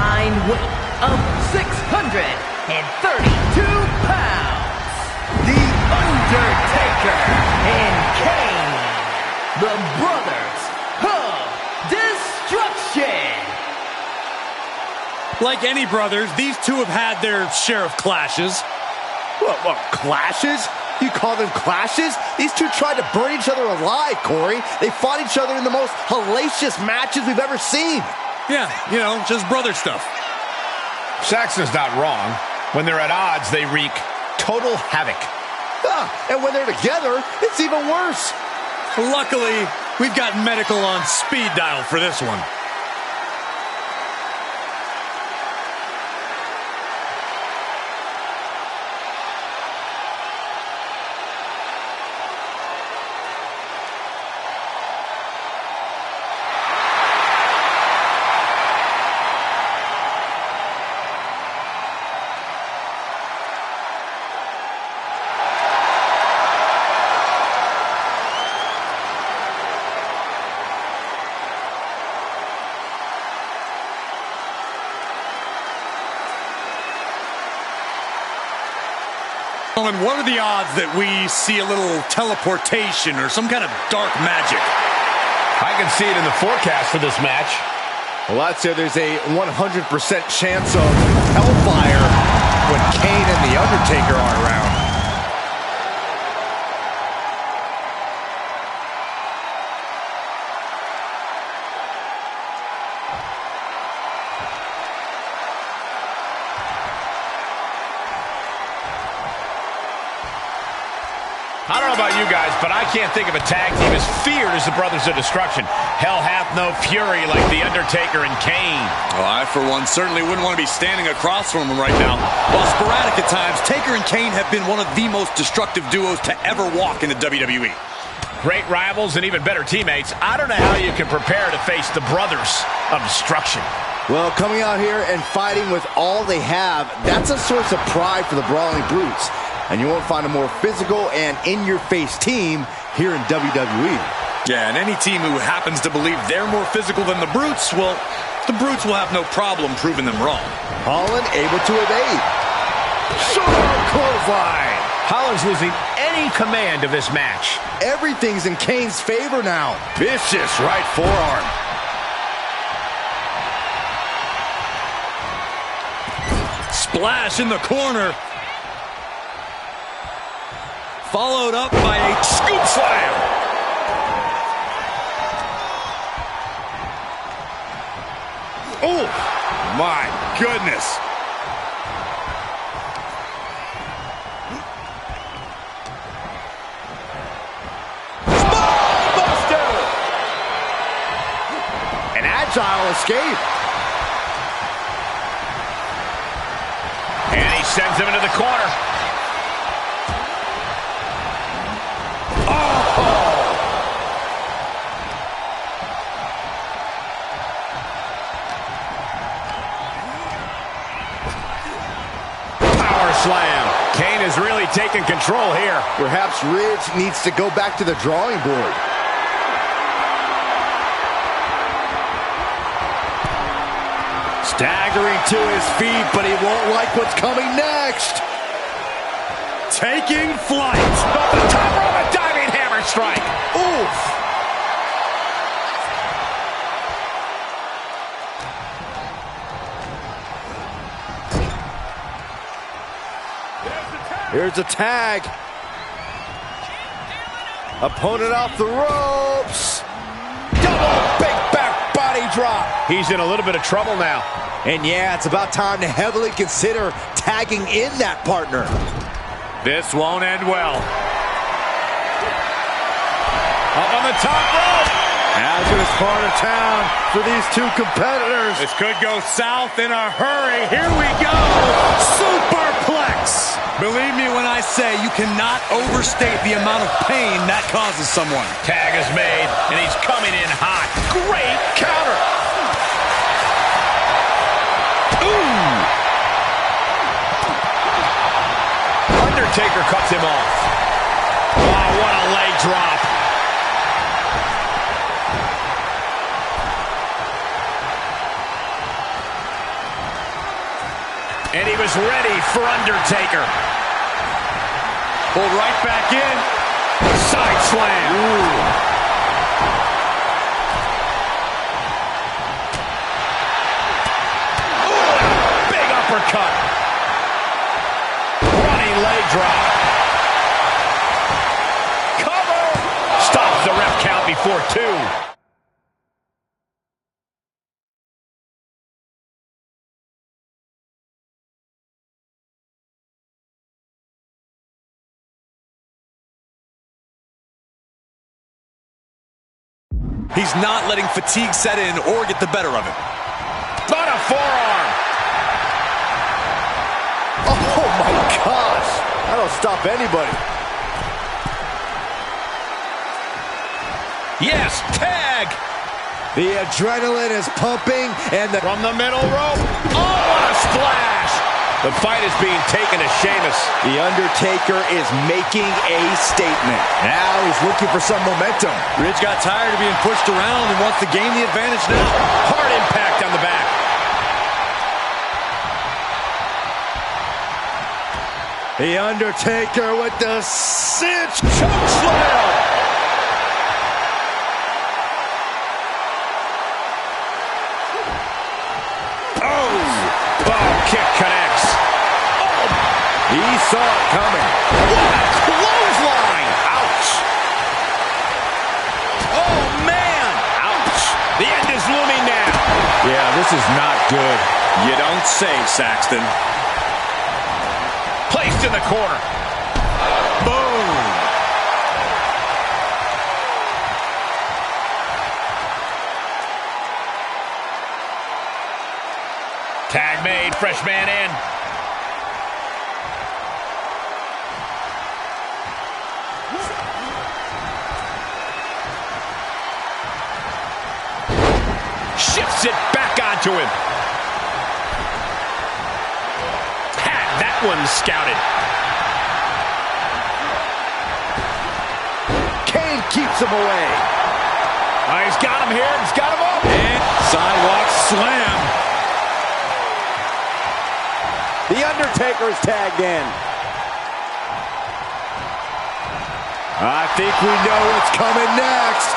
combined weight of 632 pounds, The Undertaker and Kane, the Brothers of Destruction. Like any brothers, these two have had their share of clashes. What, clashes? You call them clashes? These two tried to burn each other alive, Corey. They fought each other in the most hellacious matches we've ever seen. Yeah, you know, just brother stuff. Saxon's not wrong. When they're at odds, they wreak total havoc. And when they're together, it's even worse. Luckily, we've got medical on speed dial for this one. What are the odds that we see a little teleportation or some kind of dark magic? I can see it in the forecast for this match. Well, I'd say there's a 100% chance of hellfire when Kane and The Undertaker are around. I don't know about you guys, but I can't think of a tag team as feared as the Brothers of Destruction. Hell hath no fury like The Undertaker and Kane. Well, I, for one, certainly wouldn't want to be standing across from them right now. While sporadic at times, Taker and Kane have been one of the most destructive duos to ever walk in the WWE. Great rivals and even better teammates. I don't know how you can prepare to face the Brothers of Destruction. Well, coming out here and fighting with all they have, that's a source of pride for the Brawling Brutes. And you won't find a more physical and in-your-face team here in WWE. Yeah, and any team who happens to believe they're more physical than the Brutes, well, the Brutes will have no problem proving them wrong. Holland able to evade. Shoulder clothesline. Holland's losing any command of this match. Everything's in Kane's favor now. Vicious right forearm. Splash in the corner. Followed up by a scoop slam. Oh, my goodness. Buster! An agile escape. And he sends him into the corner. Slam. Kane is really taking control here. Perhaps Ridge needs to go back to the drawing board. Staggering to his feet, but he won't like what's coming next. Taking flight. Off the top rope, a diving hammer strike. Oof. Here's a tag. Opponent off the ropes. Double big back body drop. He's in a little bit of trouble now. And yeah, it's about time to heavily consider tagging in that partner. This won't end well. Up on the top rope. Hazardous part of town for these two competitors. This could go south in a hurry. Here we go. Superplex. Believe me when I say you cannot overstate the amount of pain that causes someone. Tag is made, and he's coming in hot. Great counter. Ooh. Undertaker cuts him off. Oh, what a leg drop. And he was ready for Undertaker. Pulled right back in. Side slam. Ooh. Big uppercut. Running leg drop. Cover. Stops the ref count before 2. He's not letting fatigue set in or get the better of him. On a forearm. Oh my gosh. That'll stop anybody. Yes, tag. The adrenaline is pumping and From the middle rope. Oh, what a splash. The fight is being taken to Sheamus. The Undertaker is making a statement. Now he's looking for some momentum. Ridge got tired of being pushed around and wants to gain the advantage now. Hard impact on the back. The Undertaker with the cinch Choke slam. Kick connects. Oh, he saw it coming. What a clothesline. Ouch. Oh, man. Ouch. The end is looming now. Yeah, this is not good. You don't say, Saxton. Placed in the corner. Boom. Tag made, fresh man in. Shifts it back onto him. Had that one scouted. Kane keeps him away. Oh, he's got him here. He's got him up. And sidewalk slam. The Undertaker is tagged in. I think we know what's coming next.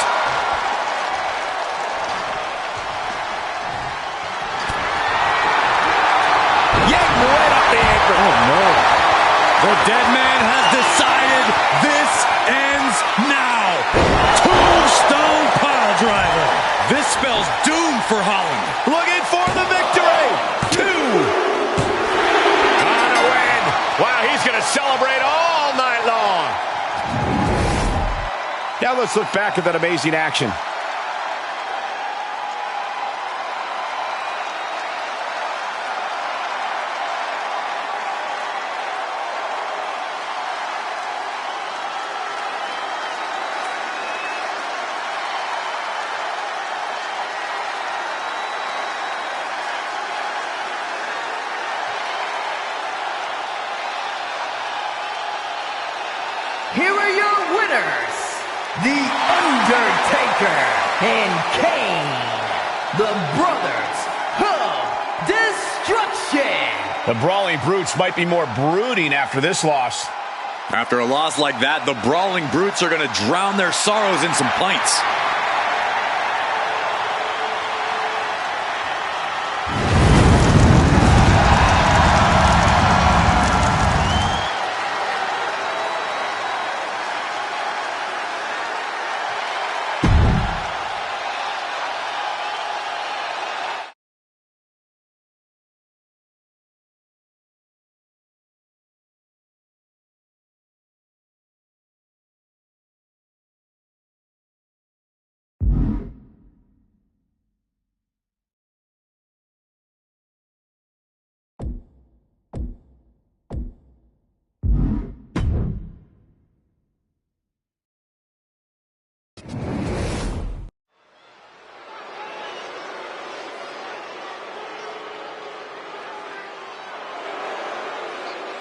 Yank right up the apron. Oh, no. The dead man has decided this ends now. Tombstone pile driver. This spells doom for Holland. Looking for the victory. 2. Wow, he's going to celebrate all night long. Now let's look back at that amazing action. Here are your winners, The Undertaker and Kane, the Brothers of Destruction. The Brawling Brutes might be more brooding after this loss. After a loss like that, the Brawling Brutes are going to drown their sorrows in some pints.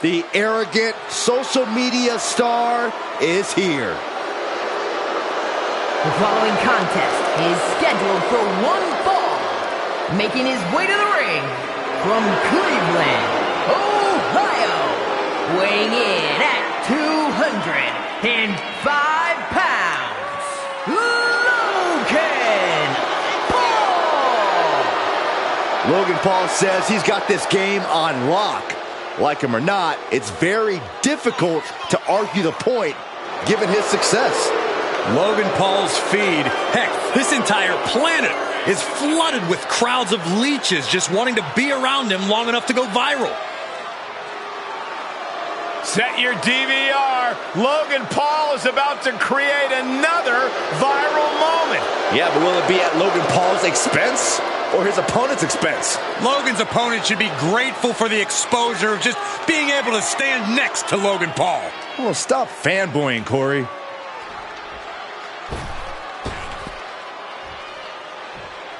The arrogant social media star is here. The following contest is scheduled for one fall. Making his way to the ring from Cleveland, Ohio, weighing in at 205 pounds, Logan Paul says he's got this game on lock. Like him or not, it's very difficult to argue the point given his success. Logan Paul's feed, heck, this entire planet is flooded with crowds of leeches just wanting to be around him long enough to go viral. Set your DVR. Logan Paul is about to create another viral moment. Yeah, but will it be at Logan Paul's expense or his opponent's expense? Logan's opponent should be grateful for the exposure of just being able to stand next to Logan Paul. Well, stop fanboying, Corey.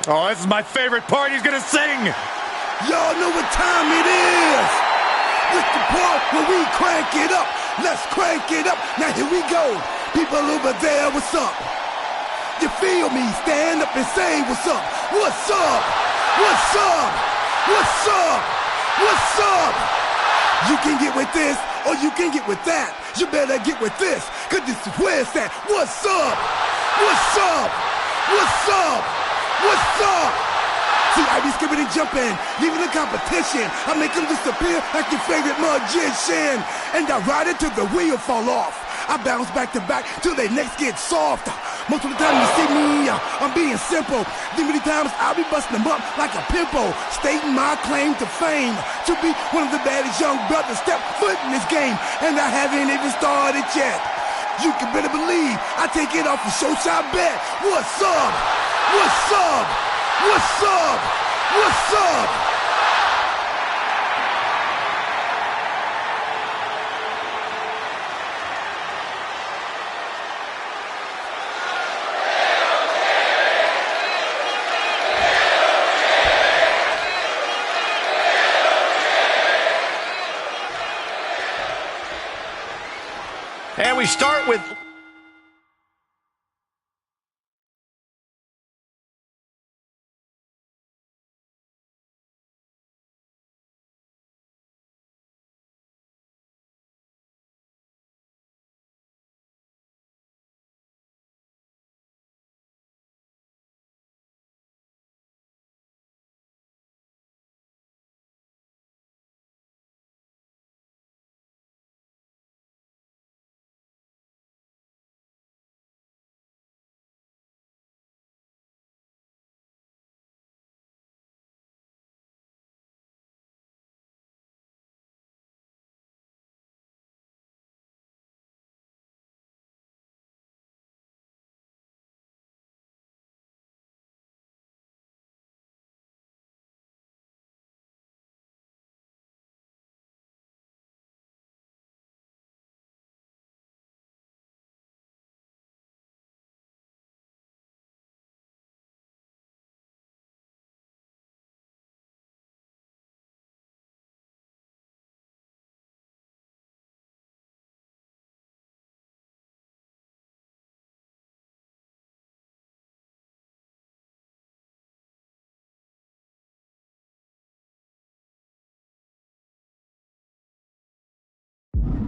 Oh, this is my favorite part. He's gonna sing. Y'all know what time it is. This the part where we crank it up. Let's crank it up. Now here we go. People over there, what's up? You feel me? Stand up and say what's up. What's up? What's up? What's up? What's up? You can get with this or you can get with that. You better get with this, cause this is where it's at. What's up? What's up? What's up? What's up? See, I be skipping and jumping, leaving the competition. I make them disappear like your favorite magician. And I ride it till the wheel fall off. I bounce back to back till they necks get soft. Most of the time you see me, I'm being simple. Then many times I'll be busting them up like a pimple, stating my claim to fame, to be one of the baddest young brothers step foot in this game. And I haven't even started yet. You can better believe I take it off the show shot bet. What's up? What's up? What's up? What's up? And we start with...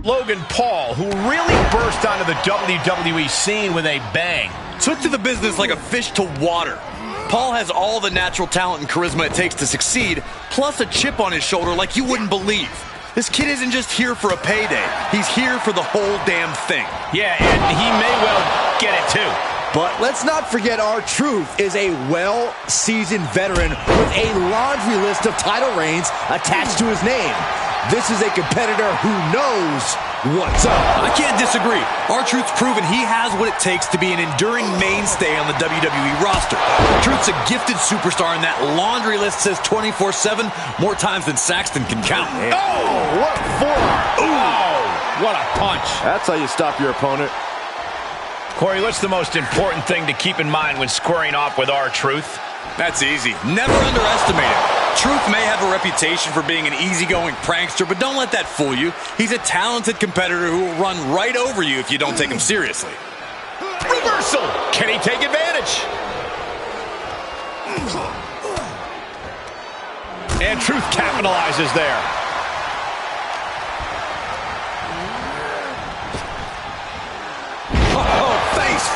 Logan Paul, who really burst onto the WWE scene with a bang. Took to the business like a fish to water. Paul has all the natural talent and charisma it takes to succeed, plus a chip on his shoulder like you wouldn't believe. This kid isn't just here for a payday. He's here for the whole damn thing. Yeah, and he may well get it too. But let's not forget R-Truth is a well-seasoned veteran with a laundry list of title reigns attached to his name. This is a competitor who knows what's up. I can't disagree. R-Truth's proven he has what it takes to be an enduring mainstay on the WWE roster. R-Truth's a gifted superstar, and that laundry list says 24/7 more times than Saxton can count. Yeah. Oh, what a forearm. Oh, what a punch. That's how you stop your opponent. Corey, what's the most important thing to keep in mind when squaring off with R-Truth? That's easy. Never underestimate him. Truth may have a reputation for being an easygoing prankster, but don't let that fool you. He's a talented competitor who will run right over you if you don't take him seriously. Reversal! Can he take advantage? And Truth capitalizes there.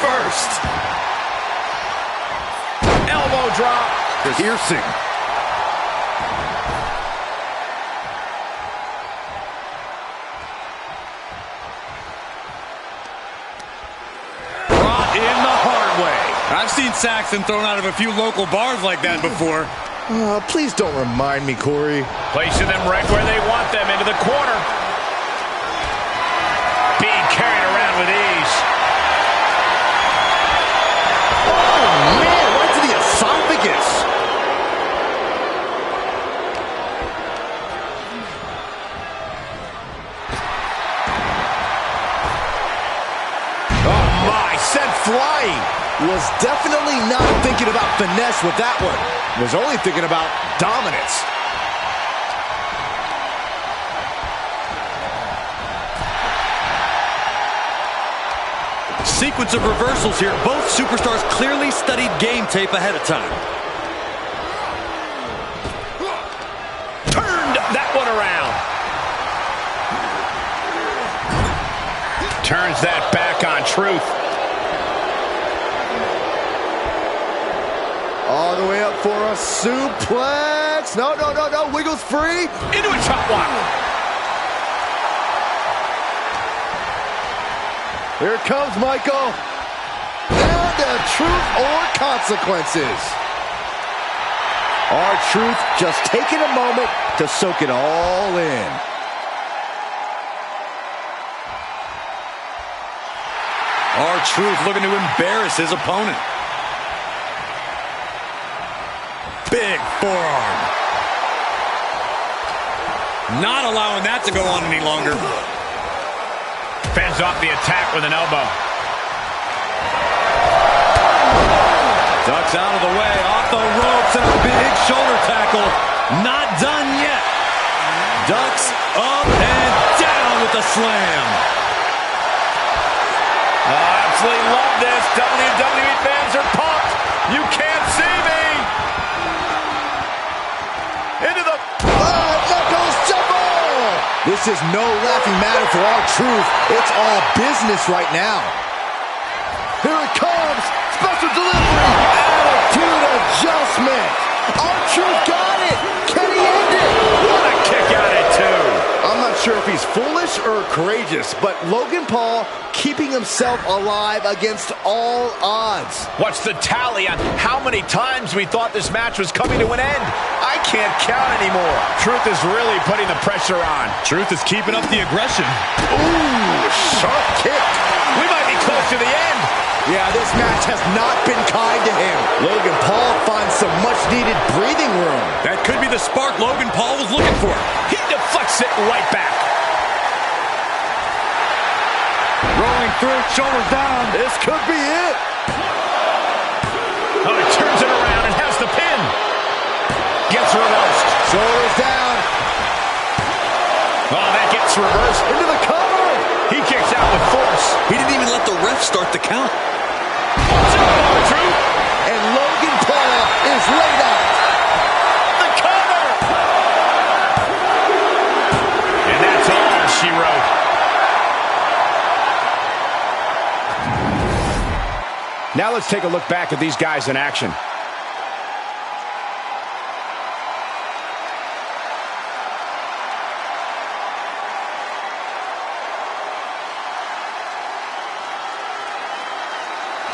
first. Elbow drop. Piercing. Brought in the hard way. I've seen Saxton thrown out of a few local bars like that before. Please don't remind me, Corey. Placing them right where they want them, into the corner. Being carried around with ease. Oh, man, right to the esophagus. Oh, my, sent flying. Was definitely not thinking about finesse with that one. Was only thinking about dominance. Sequence of reversals here. Both superstars clearly studied game tape ahead of time. Turned that one around. Turns that back on Truth. All the way up for a suplex. No. Wiggles free. Into a chop block. Here comes Michael. Down to truth or consequences. R-Truth just taking a moment to soak it all in. R-Truth looking to embarrass his opponent. Big forearm. Not allowing that to go on any longer. Fends off the attack with an elbow. Ducks out of the way, off the ropes, and a big shoulder tackle. Not done yet. Ducks up and down with the slam. Absolutely love this. WWE fans are pumped. You can't see me. Into the... knuckles jumble! This is no laughing matter for R-Truth. It's all business right now. Here it comes. Special delivery. Attitude adjustment. R-Truth got it. Can he end it? What a kick out at two. I'm not sure if he's foolish or courageous, but Logan Paul keeping himself alive against all odds. What's the tally on how many times we thought this match was coming to an end? I can't count anymore. Truth is really putting the pressure on. Truth is keeping up the aggression. Ooh, sharp kick. We might be close to the end. Yeah, this match has not been kind to him. Logan Paul finds some much-needed breathing room. That could be the spark Logan Paul was looking for. He deflects it right back. Rolling through, shoulders down. This could be it. Oh, he turns it around and has the pin. Gets reversed. Shoulders down. Oh, that gets reversed. Into the cover. He kicks out with force. He didn't even let the ref start the count. Truth. And Logan Paul is laid out. The cover. And that's all she wrote. Now let's take a look back at these guys in action.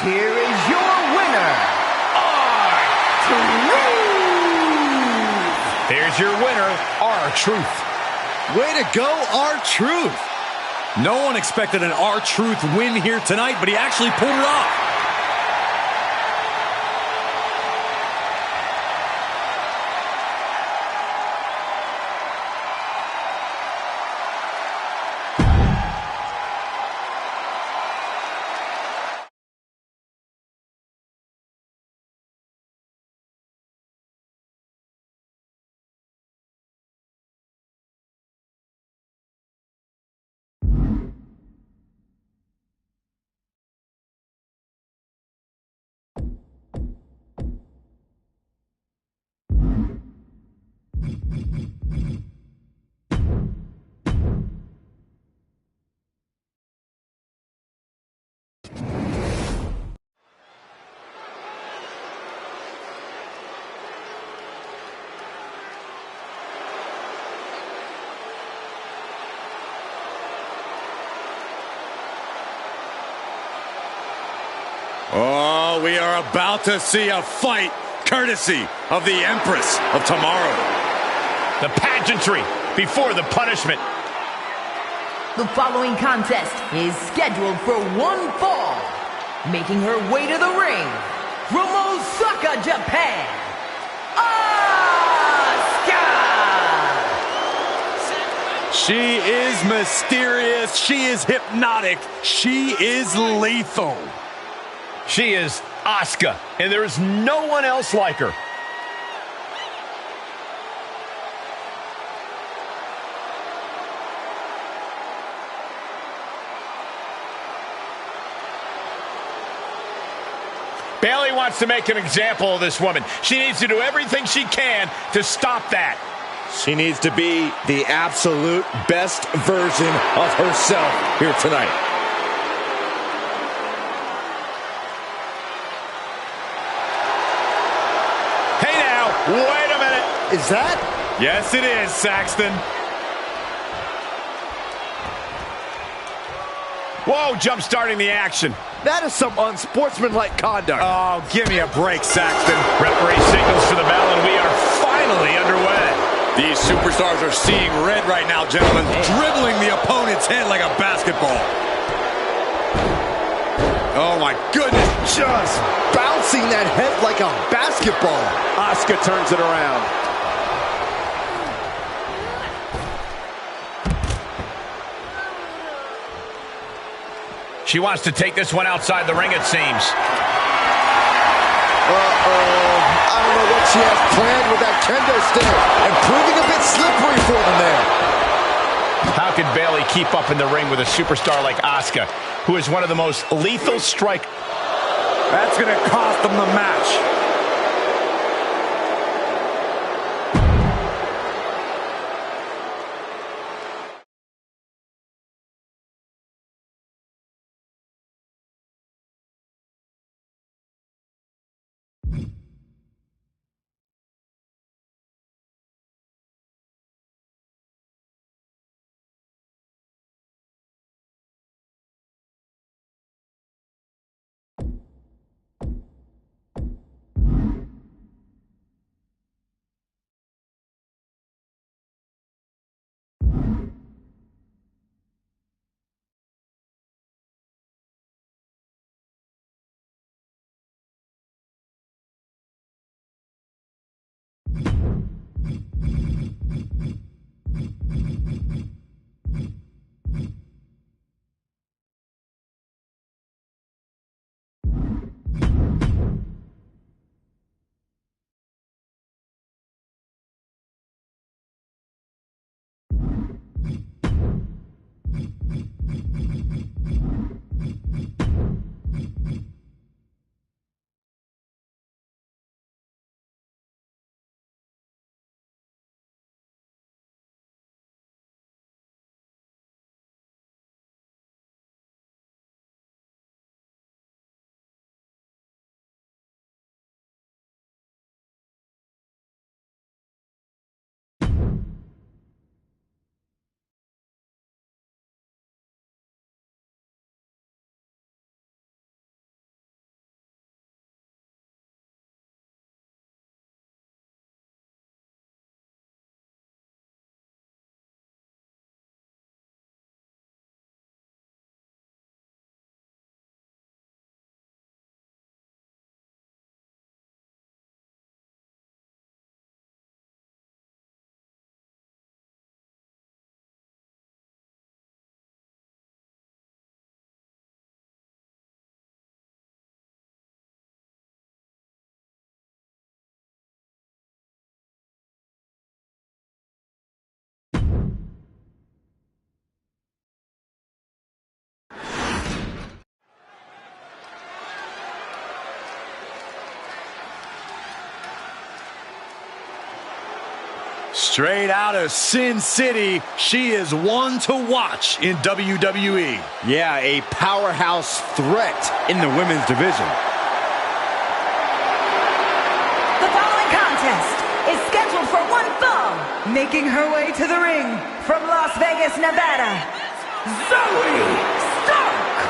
Here is your winner, R-Truth. Here's your winner, R-Truth. Way to go, R-Truth. No one expected an R-Truth win here tonight, but he actually pulled it off. we are about to see a fight courtesy of the Empress of Tomorrow. The pageantry before the punishment. The following contest is scheduled for one fall. Making her way to the ring from Osaka, Japan, Asuka! She is mysterious. She is hypnotic. She is lethal. She is Asuka, and there is no one else like her. Bayley wants to make an example of this woman. She needs to do everything she can to stop that. She needs to be the absolute best version of herself here tonight. Hey now, wait a minute. Is that? Yes, it is, Saxton. Whoa, jump-starting the action. That is some unsportsmanlike conduct. Oh, give me a break, Saxton. Referee signals for the bell, and we are finally underway. These superstars are seeing red right now, gentlemen. Dribbling the opponent's head like a basketball. Oh, my goodness. Just bouncing that head like a basketball. Asuka turns it around. She wants to take this one outside the ring, it seems. I don't know what she has planned with that kendo stick, and proving a bit slippery for them there. How could Bayley keep up in the ring with a superstar like Asuka, who is one of the most lethal strikers? That's going to cost them the match. Straight out of Sin City, she is one to watch in WWE. Yeah, a powerhouse threat in the women's division. The following contest is scheduled for one fall. Making her way to the ring from Las Vegas, Nevada, Zoe Stark.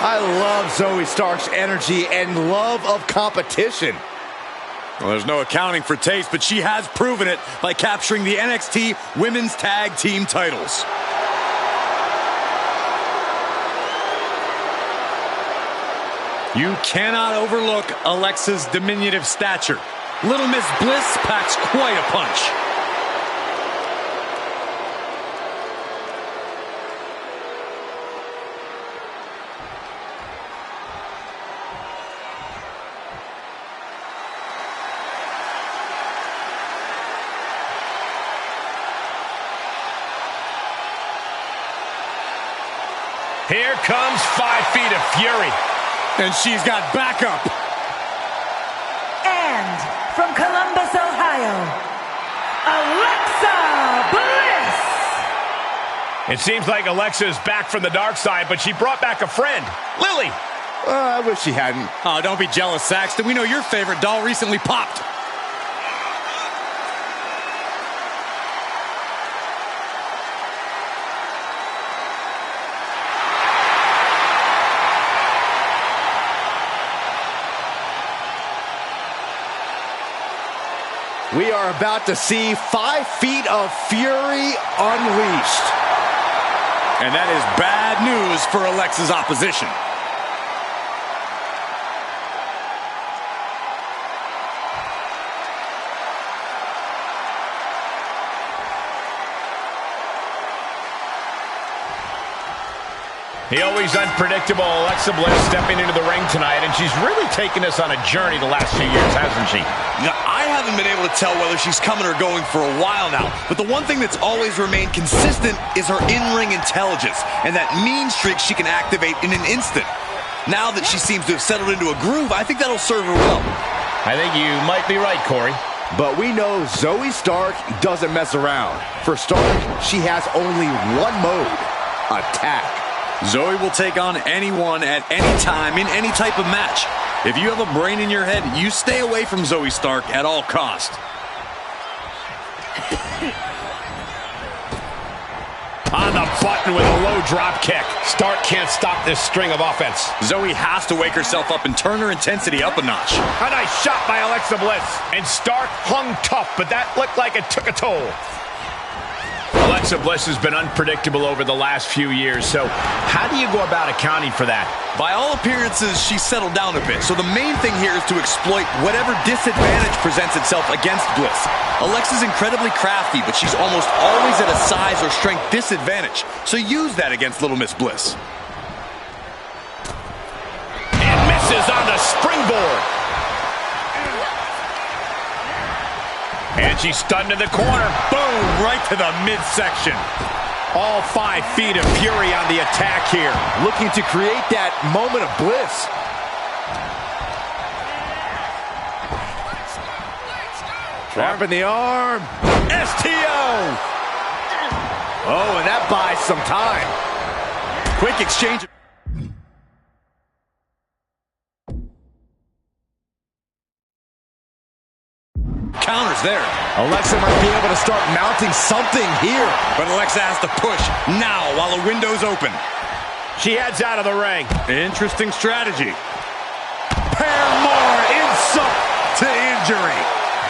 I love Zoe Stark's energy and love of competition. Well, there's no accounting for taste, but she has proven it by capturing the NXT Women's Tag Team titles. You cannot overlook Alexa's diminutive stature. Little Miss Bliss packs quite a punch. Here comes 5 feet of fury. And she's got backup. And from Columbus, Ohio, Alexa Bliss. It seems like Alexa is back from the dark side, but she brought back a friend, Lily. I wish she hadn't. Oh, don't be jealous, Saxton. We know your favorite doll recently popped. We are about to see 5 feet of fury unleashed. And that is bad news for Alexa's opposition. The always unpredictable Alexa Bliss stepping into the ring tonight, and she's really taken us on a journey the last few years, hasn't she? Now, I haven't been able to tell whether she's coming or going for a while now, but the one thing that's always remained consistent is her in-ring intelligence and that mean streak she can activate in an instant. Now that she seems to have settled into a groove, I think that'll serve her well. I think you might be right, Corey. But we know Zoe Stark doesn't mess around. For Stark, she has only one mode: attack. Zoe will take on anyone at any time in any type of match. If you have a brain in your head, you stay away from Zoe Stark at all costs. On the button with a low drop kick. Stark can't stop this string of offense. Zoe has to wake herself up and turn her intensity up a notch. A nice shot by Alexa Bliss. And Stark hung tough, but that looked like it took a toll. Alexa Bliss has been unpredictable over the last few years, so how do you go about accounting for that? By all appearances, she's settled down a bit, so the main thing here is to exploit whatever disadvantage presents itself against Bliss. Alexa's incredibly crafty, but she's almost always at a size or strength disadvantage, so use that against Little Miss Bliss. And misses on the springboard. And she's stunned in the corner. Boom, right to the midsection. All 5 feet of fury on the attack here. Looking to create that moment of bliss. Trapping the arm. STO! Oh, and that buys some time. Quick exchange. Counters there. Alexa might be able to start mounting something here. But Alexa has to push now while the window's open. She heads out of the ring. Interesting strategy. Pair more insult To injury.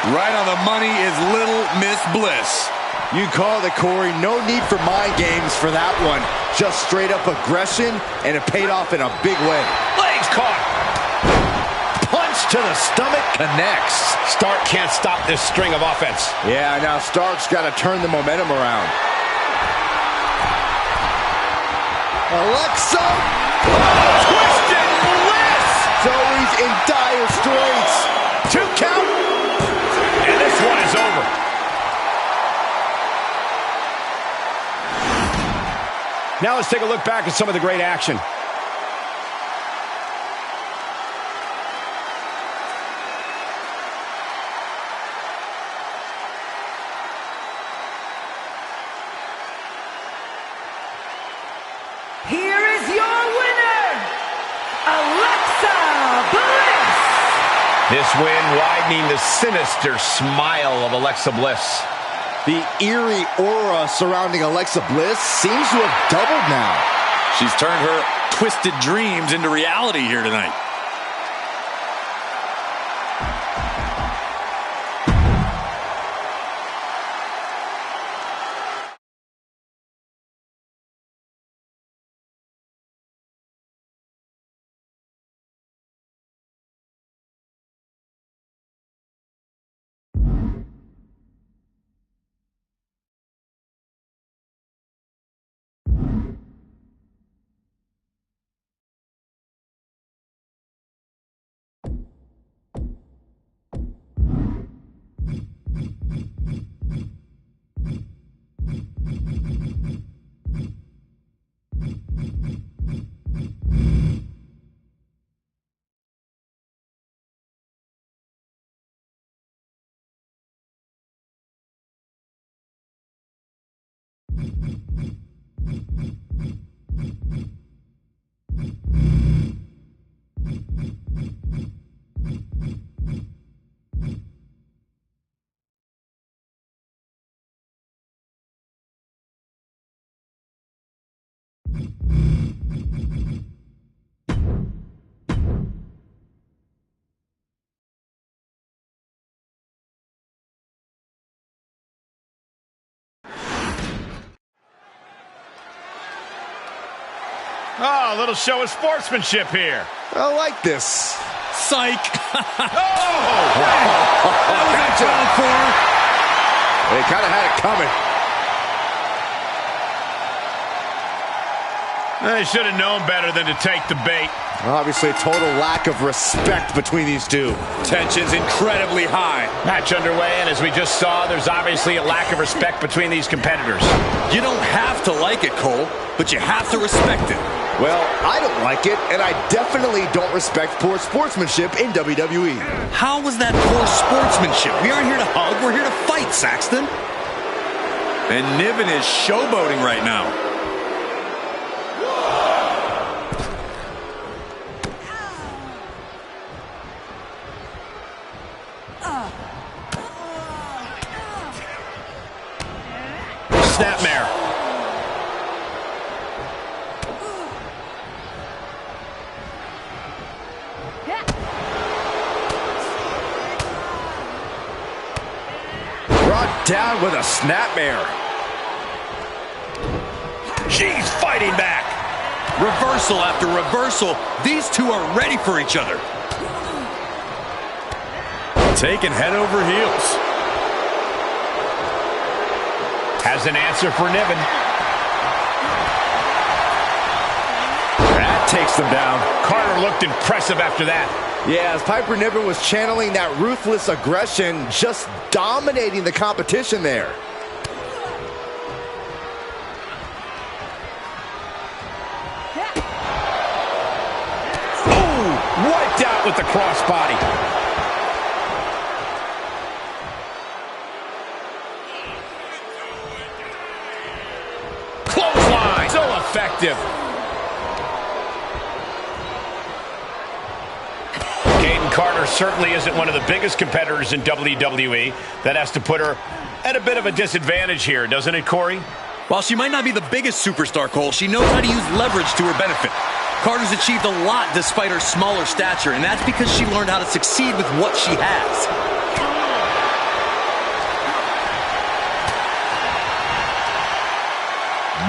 Right on the money is Little Miss Bliss. You called it, Corey. No need for mind games for that one. Just straight up aggression, and it paid off in a big way. Legs caught. Punch to the stomach connects. Stark can't stop this string of offense. Yeah, now Stark's got to turn the momentum around. Alexa! Twisted Bliss! Zoe's in dire straits. 2 count. And this one is over. Now let's take a look back at some of the great action. Here is your winner, Alexa Bliss. This win widening the sinister smile of Alexa Bliss. The eerie aura surrounding Alexa Bliss seems to have doubled now. She's turned her twisted dreams into reality here tonight. Oh, a little show of sportsmanship here. I like this. Psych. They kind of had it coming. They should have known better than to take the bait. Obviously, a total lack of respect between these two. Tension's incredibly high. Match underway, and as we just saw, there's obviously a lack of respect between these competitors. You don't have to like it, Cole, but you have to respect it. Well, I don't like it, and I definitely don't respect poor sportsmanship in WWE. How was that poor sportsmanship? We aren't here to hug, we're here to fight, Saxton. And Niven is showboating right now. Snapmare. Brought down with a snapmare. She's fighting back. Reversal after reversal. These two are ready for each other. Taking head over heels. Has an answer for Niven. That takes them down. Carter looked impressive after that. Yeah, as Piper Niven was channeling that ruthless aggression, just dominating the competition there. Ooh, wiped out with the crossbody. Clothesline, so effective. Carter certainly isn't one of the biggest competitors in WWE. That has to put her at a bit of a disadvantage here, doesn't it, Corey? While she might not be the biggest superstar, Cole, she knows how to use leverage to her benefit. Carter's achieved a lot despite her smaller stature, and that's because she learned how to succeed with what she has.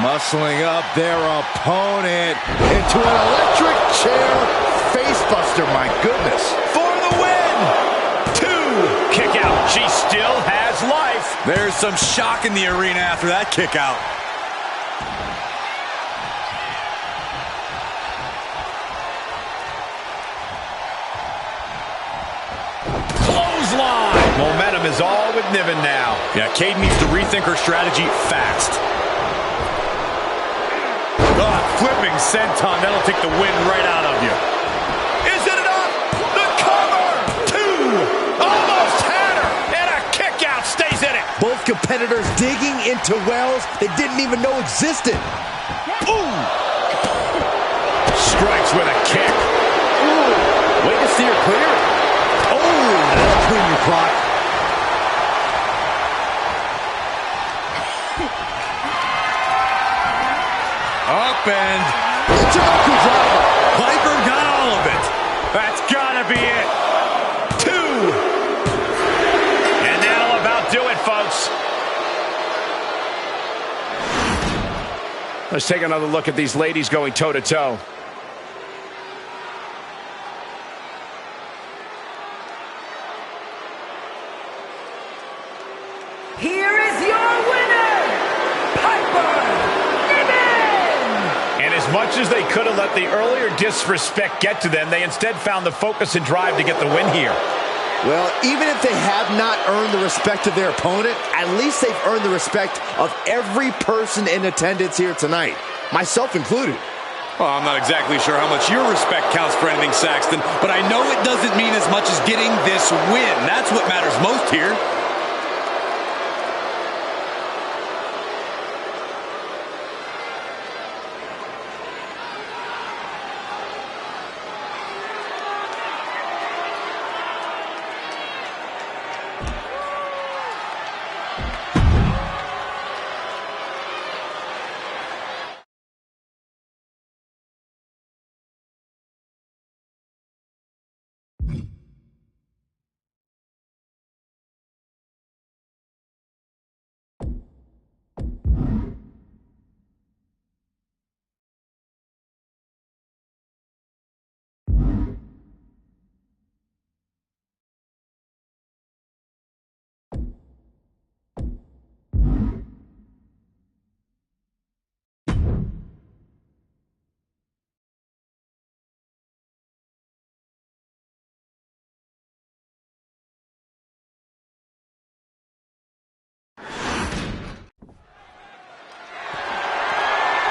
Muscling up their opponent into an electric chair facebuster, my goodness. For the win! 2 kick out. She still has life. There's some shock in the arena after that kick out. Clothesline. Momentum is all with Niven now. Yeah, Cade needs to rethink her strategy fast. Flipping senton, that'll take the wind right out of you. Is it enough? The cover! 2! Almost had her! And a kick out stays in it. Both competitors digging into wells they didn't even know existed. Ooh! Strikes with a kick. Ooh! Way to steer clear. Oh! That'll clean your clock. Up and Lucha driver. Piper got all of it. That's gotta be it. 2. And that'll about do it, folks. Let's take another look at these ladies going toe-to-toe. Here is your winner, Piper Niven! And as much as they could have let the earlier disrespect get to them, they instead found the focus and drive to get the win here. Well, even if they have not earned the respect of their opponent, at least they've earned the respect of every person in attendance here tonight, myself included. Well, I'm not exactly sure how much your respect counts for anything, Saxton, but I know it doesn't mean as much as getting this win. That's what matters most here.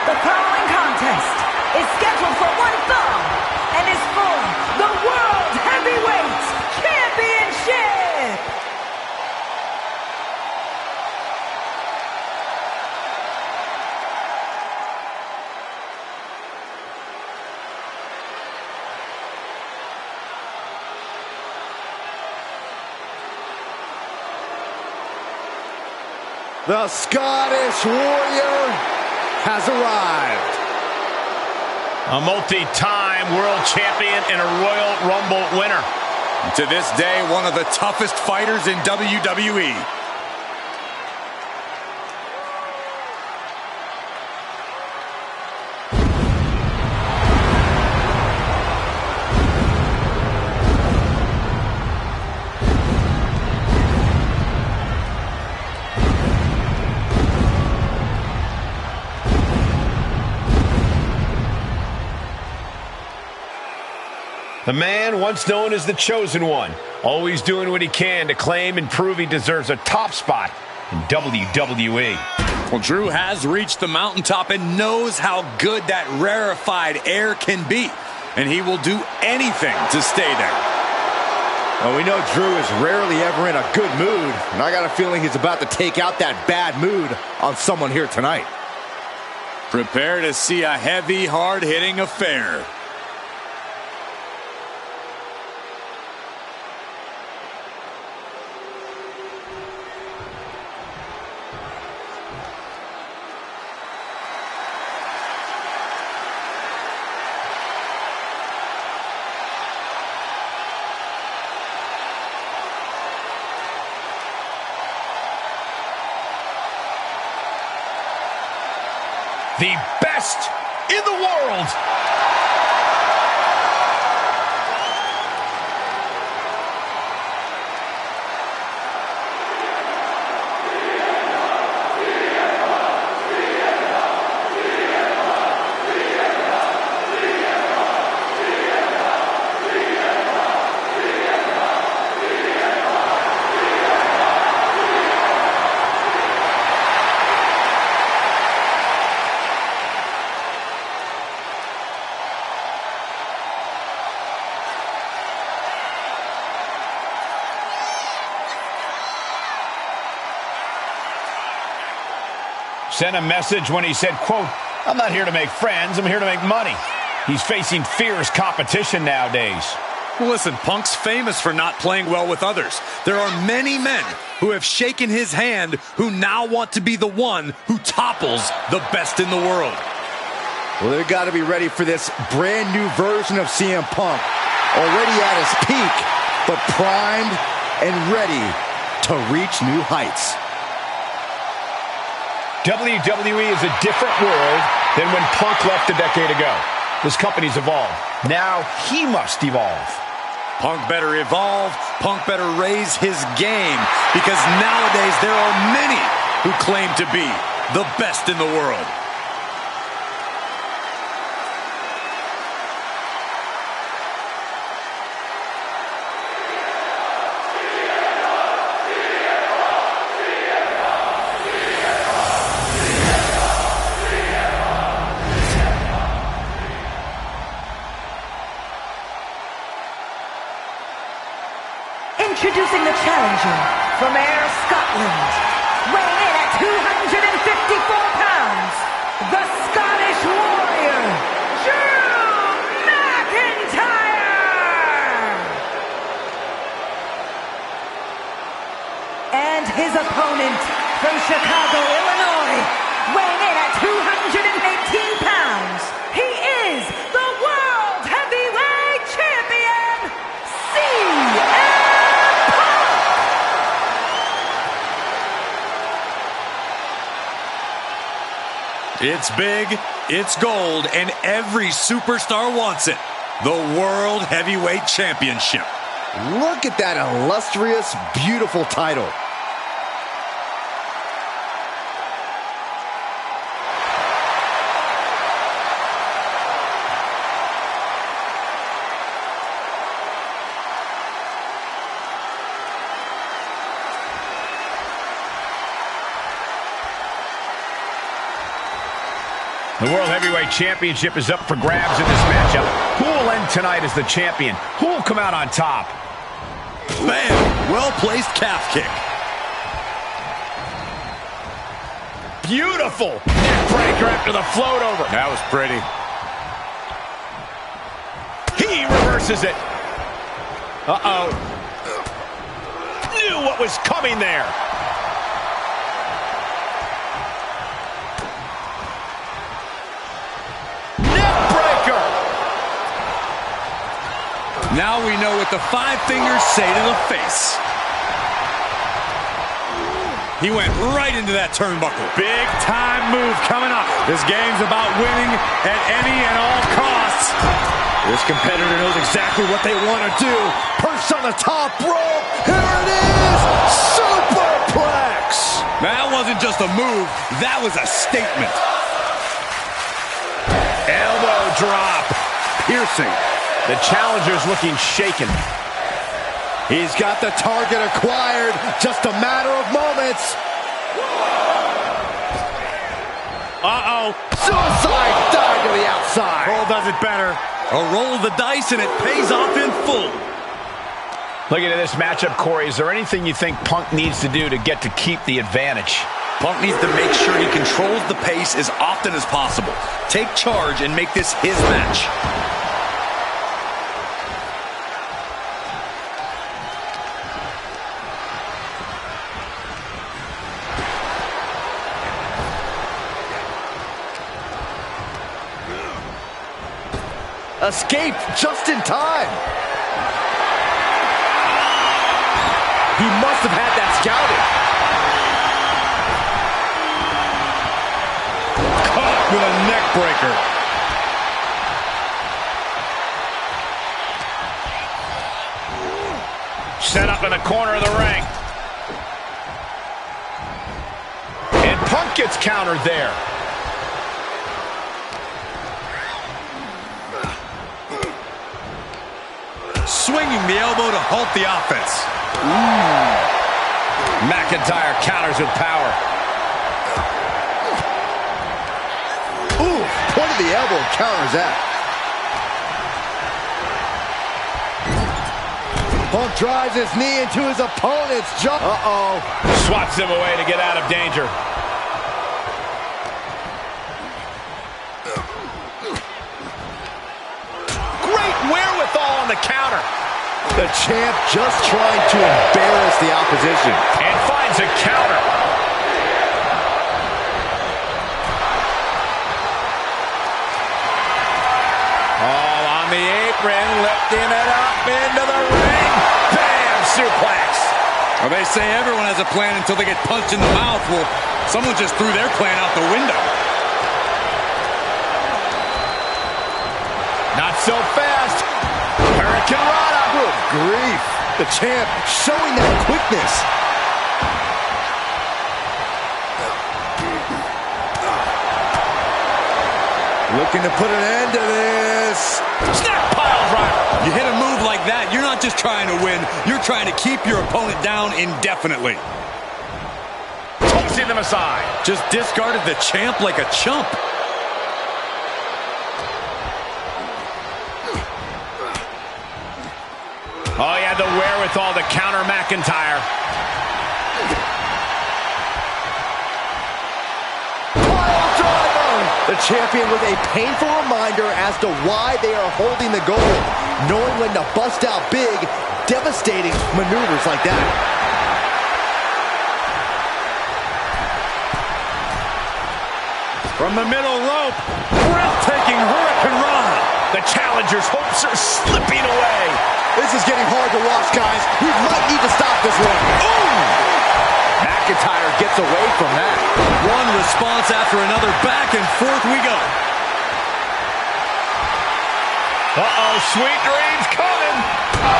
The following contest is scheduled for one fall and is for the World Heavyweight Championship! The Scottish Warrior has arrived. A multi-time world champion and a Royal Rumble winner. To this day, one of the toughest fighters in WWE. The man once known as the Chosen One, always doing what he can to claim and prove he deserves a top spot in WWE. Well, Drew has reached the mountaintop and knows how good that rarefied air can be. And he will do anything to stay there. Well, we know Drew is rarely ever in a good mood, and I got a feeling he's about to take out that bad mood on someone here tonight. Prepare to see a heavy, hard-hitting affair. The best in the world. Sent a message when he said, quote, "I'm not here to make friends, I'm here to make money." He's facing fierce competition nowadays. Well, listen, Punk's famous for not playing well with others. There are many men who have shaken his hand who now want to be the one who topples the best in the world. Well, they've got to be ready for this brand new version of CM Punk. Already at his peak, but primed and ready to reach new heights. WWE is a different world than when Punk left a decade ago. This company's evolved. Now he must evolve. Punk better evolve. Punk better raise his game, because nowadays there are many who claim to be the best in the world. Introducing the challenger from Ayr, Scotland, weighing in at 254 pounds, the Scottish Warrior, Drew McIntyre! And his opponent from Chicago, Illinois, weighing in at 218 pounds, he is the World Heavyweight Champion, CM! It's big, it's gold, and every superstar wants it. The World Heavyweight Championship. Look at that illustrious, beautiful title. The World Heavyweight Championship is up for grabs in this matchup. Who will end tonight as the champion? Who will come out on top? Bam! Well-placed calf kick. Beautiful neck breaker after the float over. That was pretty. He reverses it. Uh-oh. Knew what was coming there. Now we know what the 5 fingers say to the face. He went right into that turnbuckle. Big time move coming up. This game's about winning at any and all costs. This competitor knows exactly what they want to do. Perched on the top rope. Here it is. Superplex. That wasn't just a move. That was a statement. Elbow drop. Piercing. The challenger's looking shaken. He's got the target acquired. Just a matter of moments. Uh-oh. Suicide dive to the outside. Cole does it better. A roll of the dice, and it pays off in full. Looking at this matchup, Corey, is there anything you think Punk needs to do to get to keep the advantage? Punk needs to make sure he controls the pace as often as possible. Take charge and make this his match. Escaped just in time. He must have had that scouted. Caught with a neck breaker. Set up in the corner of the ring. And Punk gets countered there. Swinging the elbow to halt the offense. McIntyre counters with power. Ooh, point of the elbow counters that. Punk drives his knee into his opponent's jaw. Uh-oh. Swats him away to get out of danger. Great wherewithal on the counter. The champ just trying to embarrass the opposition. And finds a counter. Lifting it up into the ring. Bam! Suplex. Well, they say everyone has a plan until they get punched in the mouth. Well, someone just threw their plan out the window. Not so fast. Hurricane Rana. Good grief. The champ showing that quickness. Looking to put an end to this. Snap pile driver. You hit a move like that, you're not just trying to win, you're trying to keep your opponent down indefinitely. Tossing them aside. Just discarded the champ like a chump. Oh, he had the wherewithal to counter McIntyre. The champion with a painful reminder as to why they are holding the gold, knowing when to bust out big, devastating maneuvers like that. From the middle rope, breathtaking Hurricane Rana. The challenger's hopes are slipping away. This is getting hard to watch, guys. We might need to stop this one. Ooh! McIntyre gets away from that. One response after another, back and forth we go. Uh-oh, sweet dreams coming.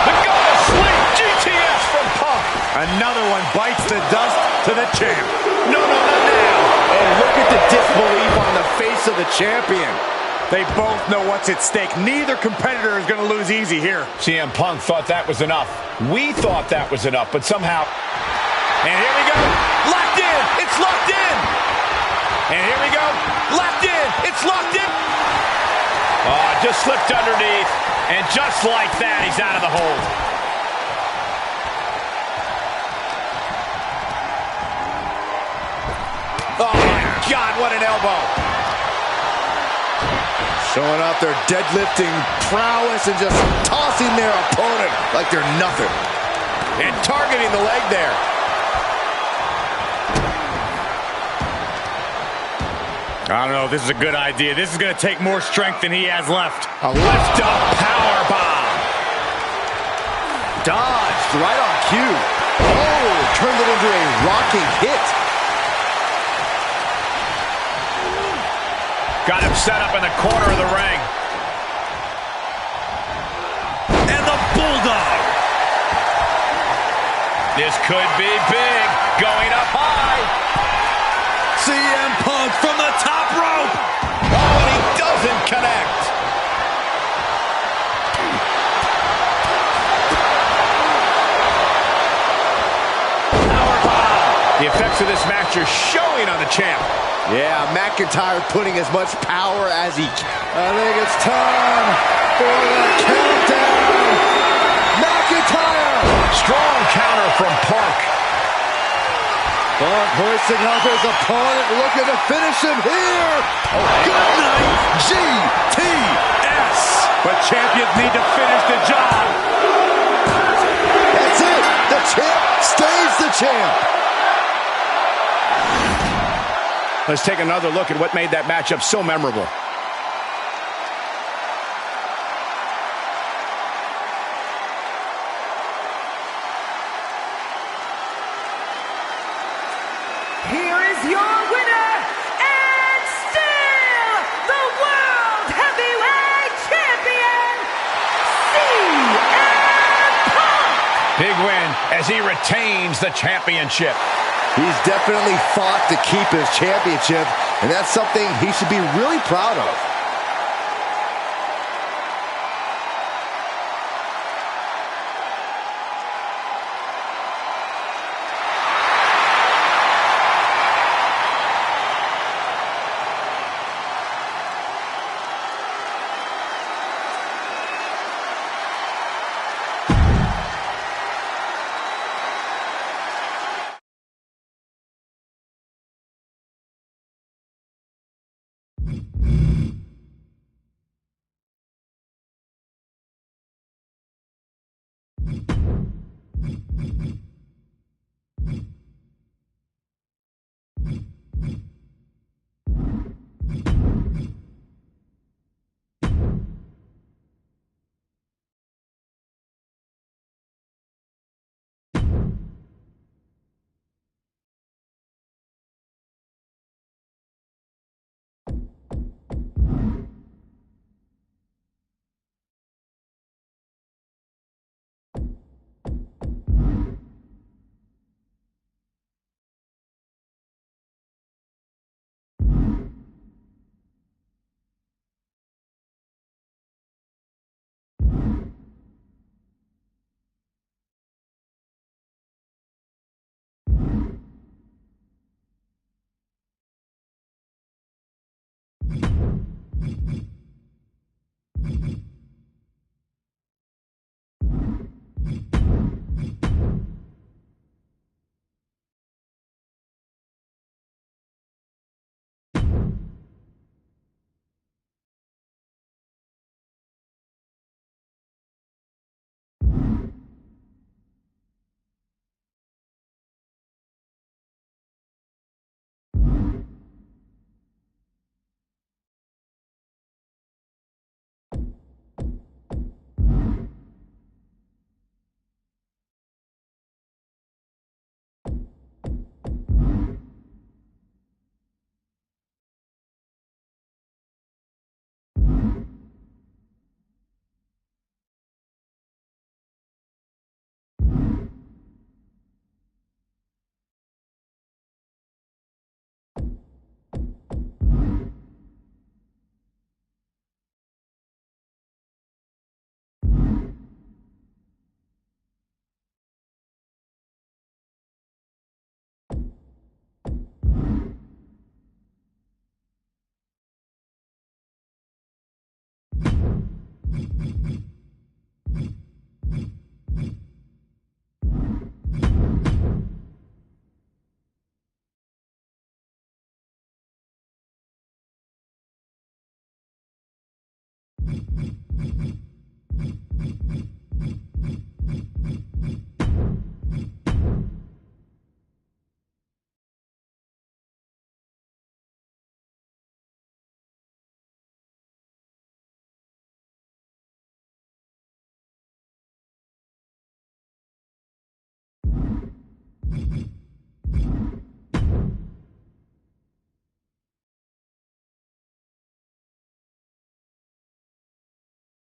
The go to sleep, GTS from Punk. Another one bites the dust to the champ. No, not now. And look at the disbelief on the face of the champion. They both know what's at stake. Neither competitor is going to lose easy here. CM Punk thought that was enough. We thought that was enough, but somehow... And here we go. Locked in. It's locked in. And here we go. Locked in. It's locked in. Oh, just slipped underneath. And just like that, he's out of the hold. Oh, my God, what an elbow. Showing off their deadlifting prowess and just tossing their opponent like they're nothing. And targeting the leg there. I don't know if this is a good idea. This is going to take more strength than he has left. A lift-up powerbomb. Dodged right on cue. Oh, turned it into a rocking hit. Got him set up in the corner of the ring. And the Bulldog. This could be big. Going up high. CM Punk from the top rope. Oh, and he doesn't connect. Powerbomb. The effects of this match are showing on the champ. Yeah, McIntyre putting as much power as he can. I think it's time for the countdown. McIntyre. Strong counter from Punk. Punk hoisting up his opponent, looking to finish him here. Good night, GTS. But champions need to finish the job. That's it. The champ stays the champ. Let's take another look at what made that matchup so memorable. Here is your winner, and still the World Heavyweight Champion, CM Punk! Big win as he retains the championship. He's definitely fought to keep his championship, and that's something he should be really proud of.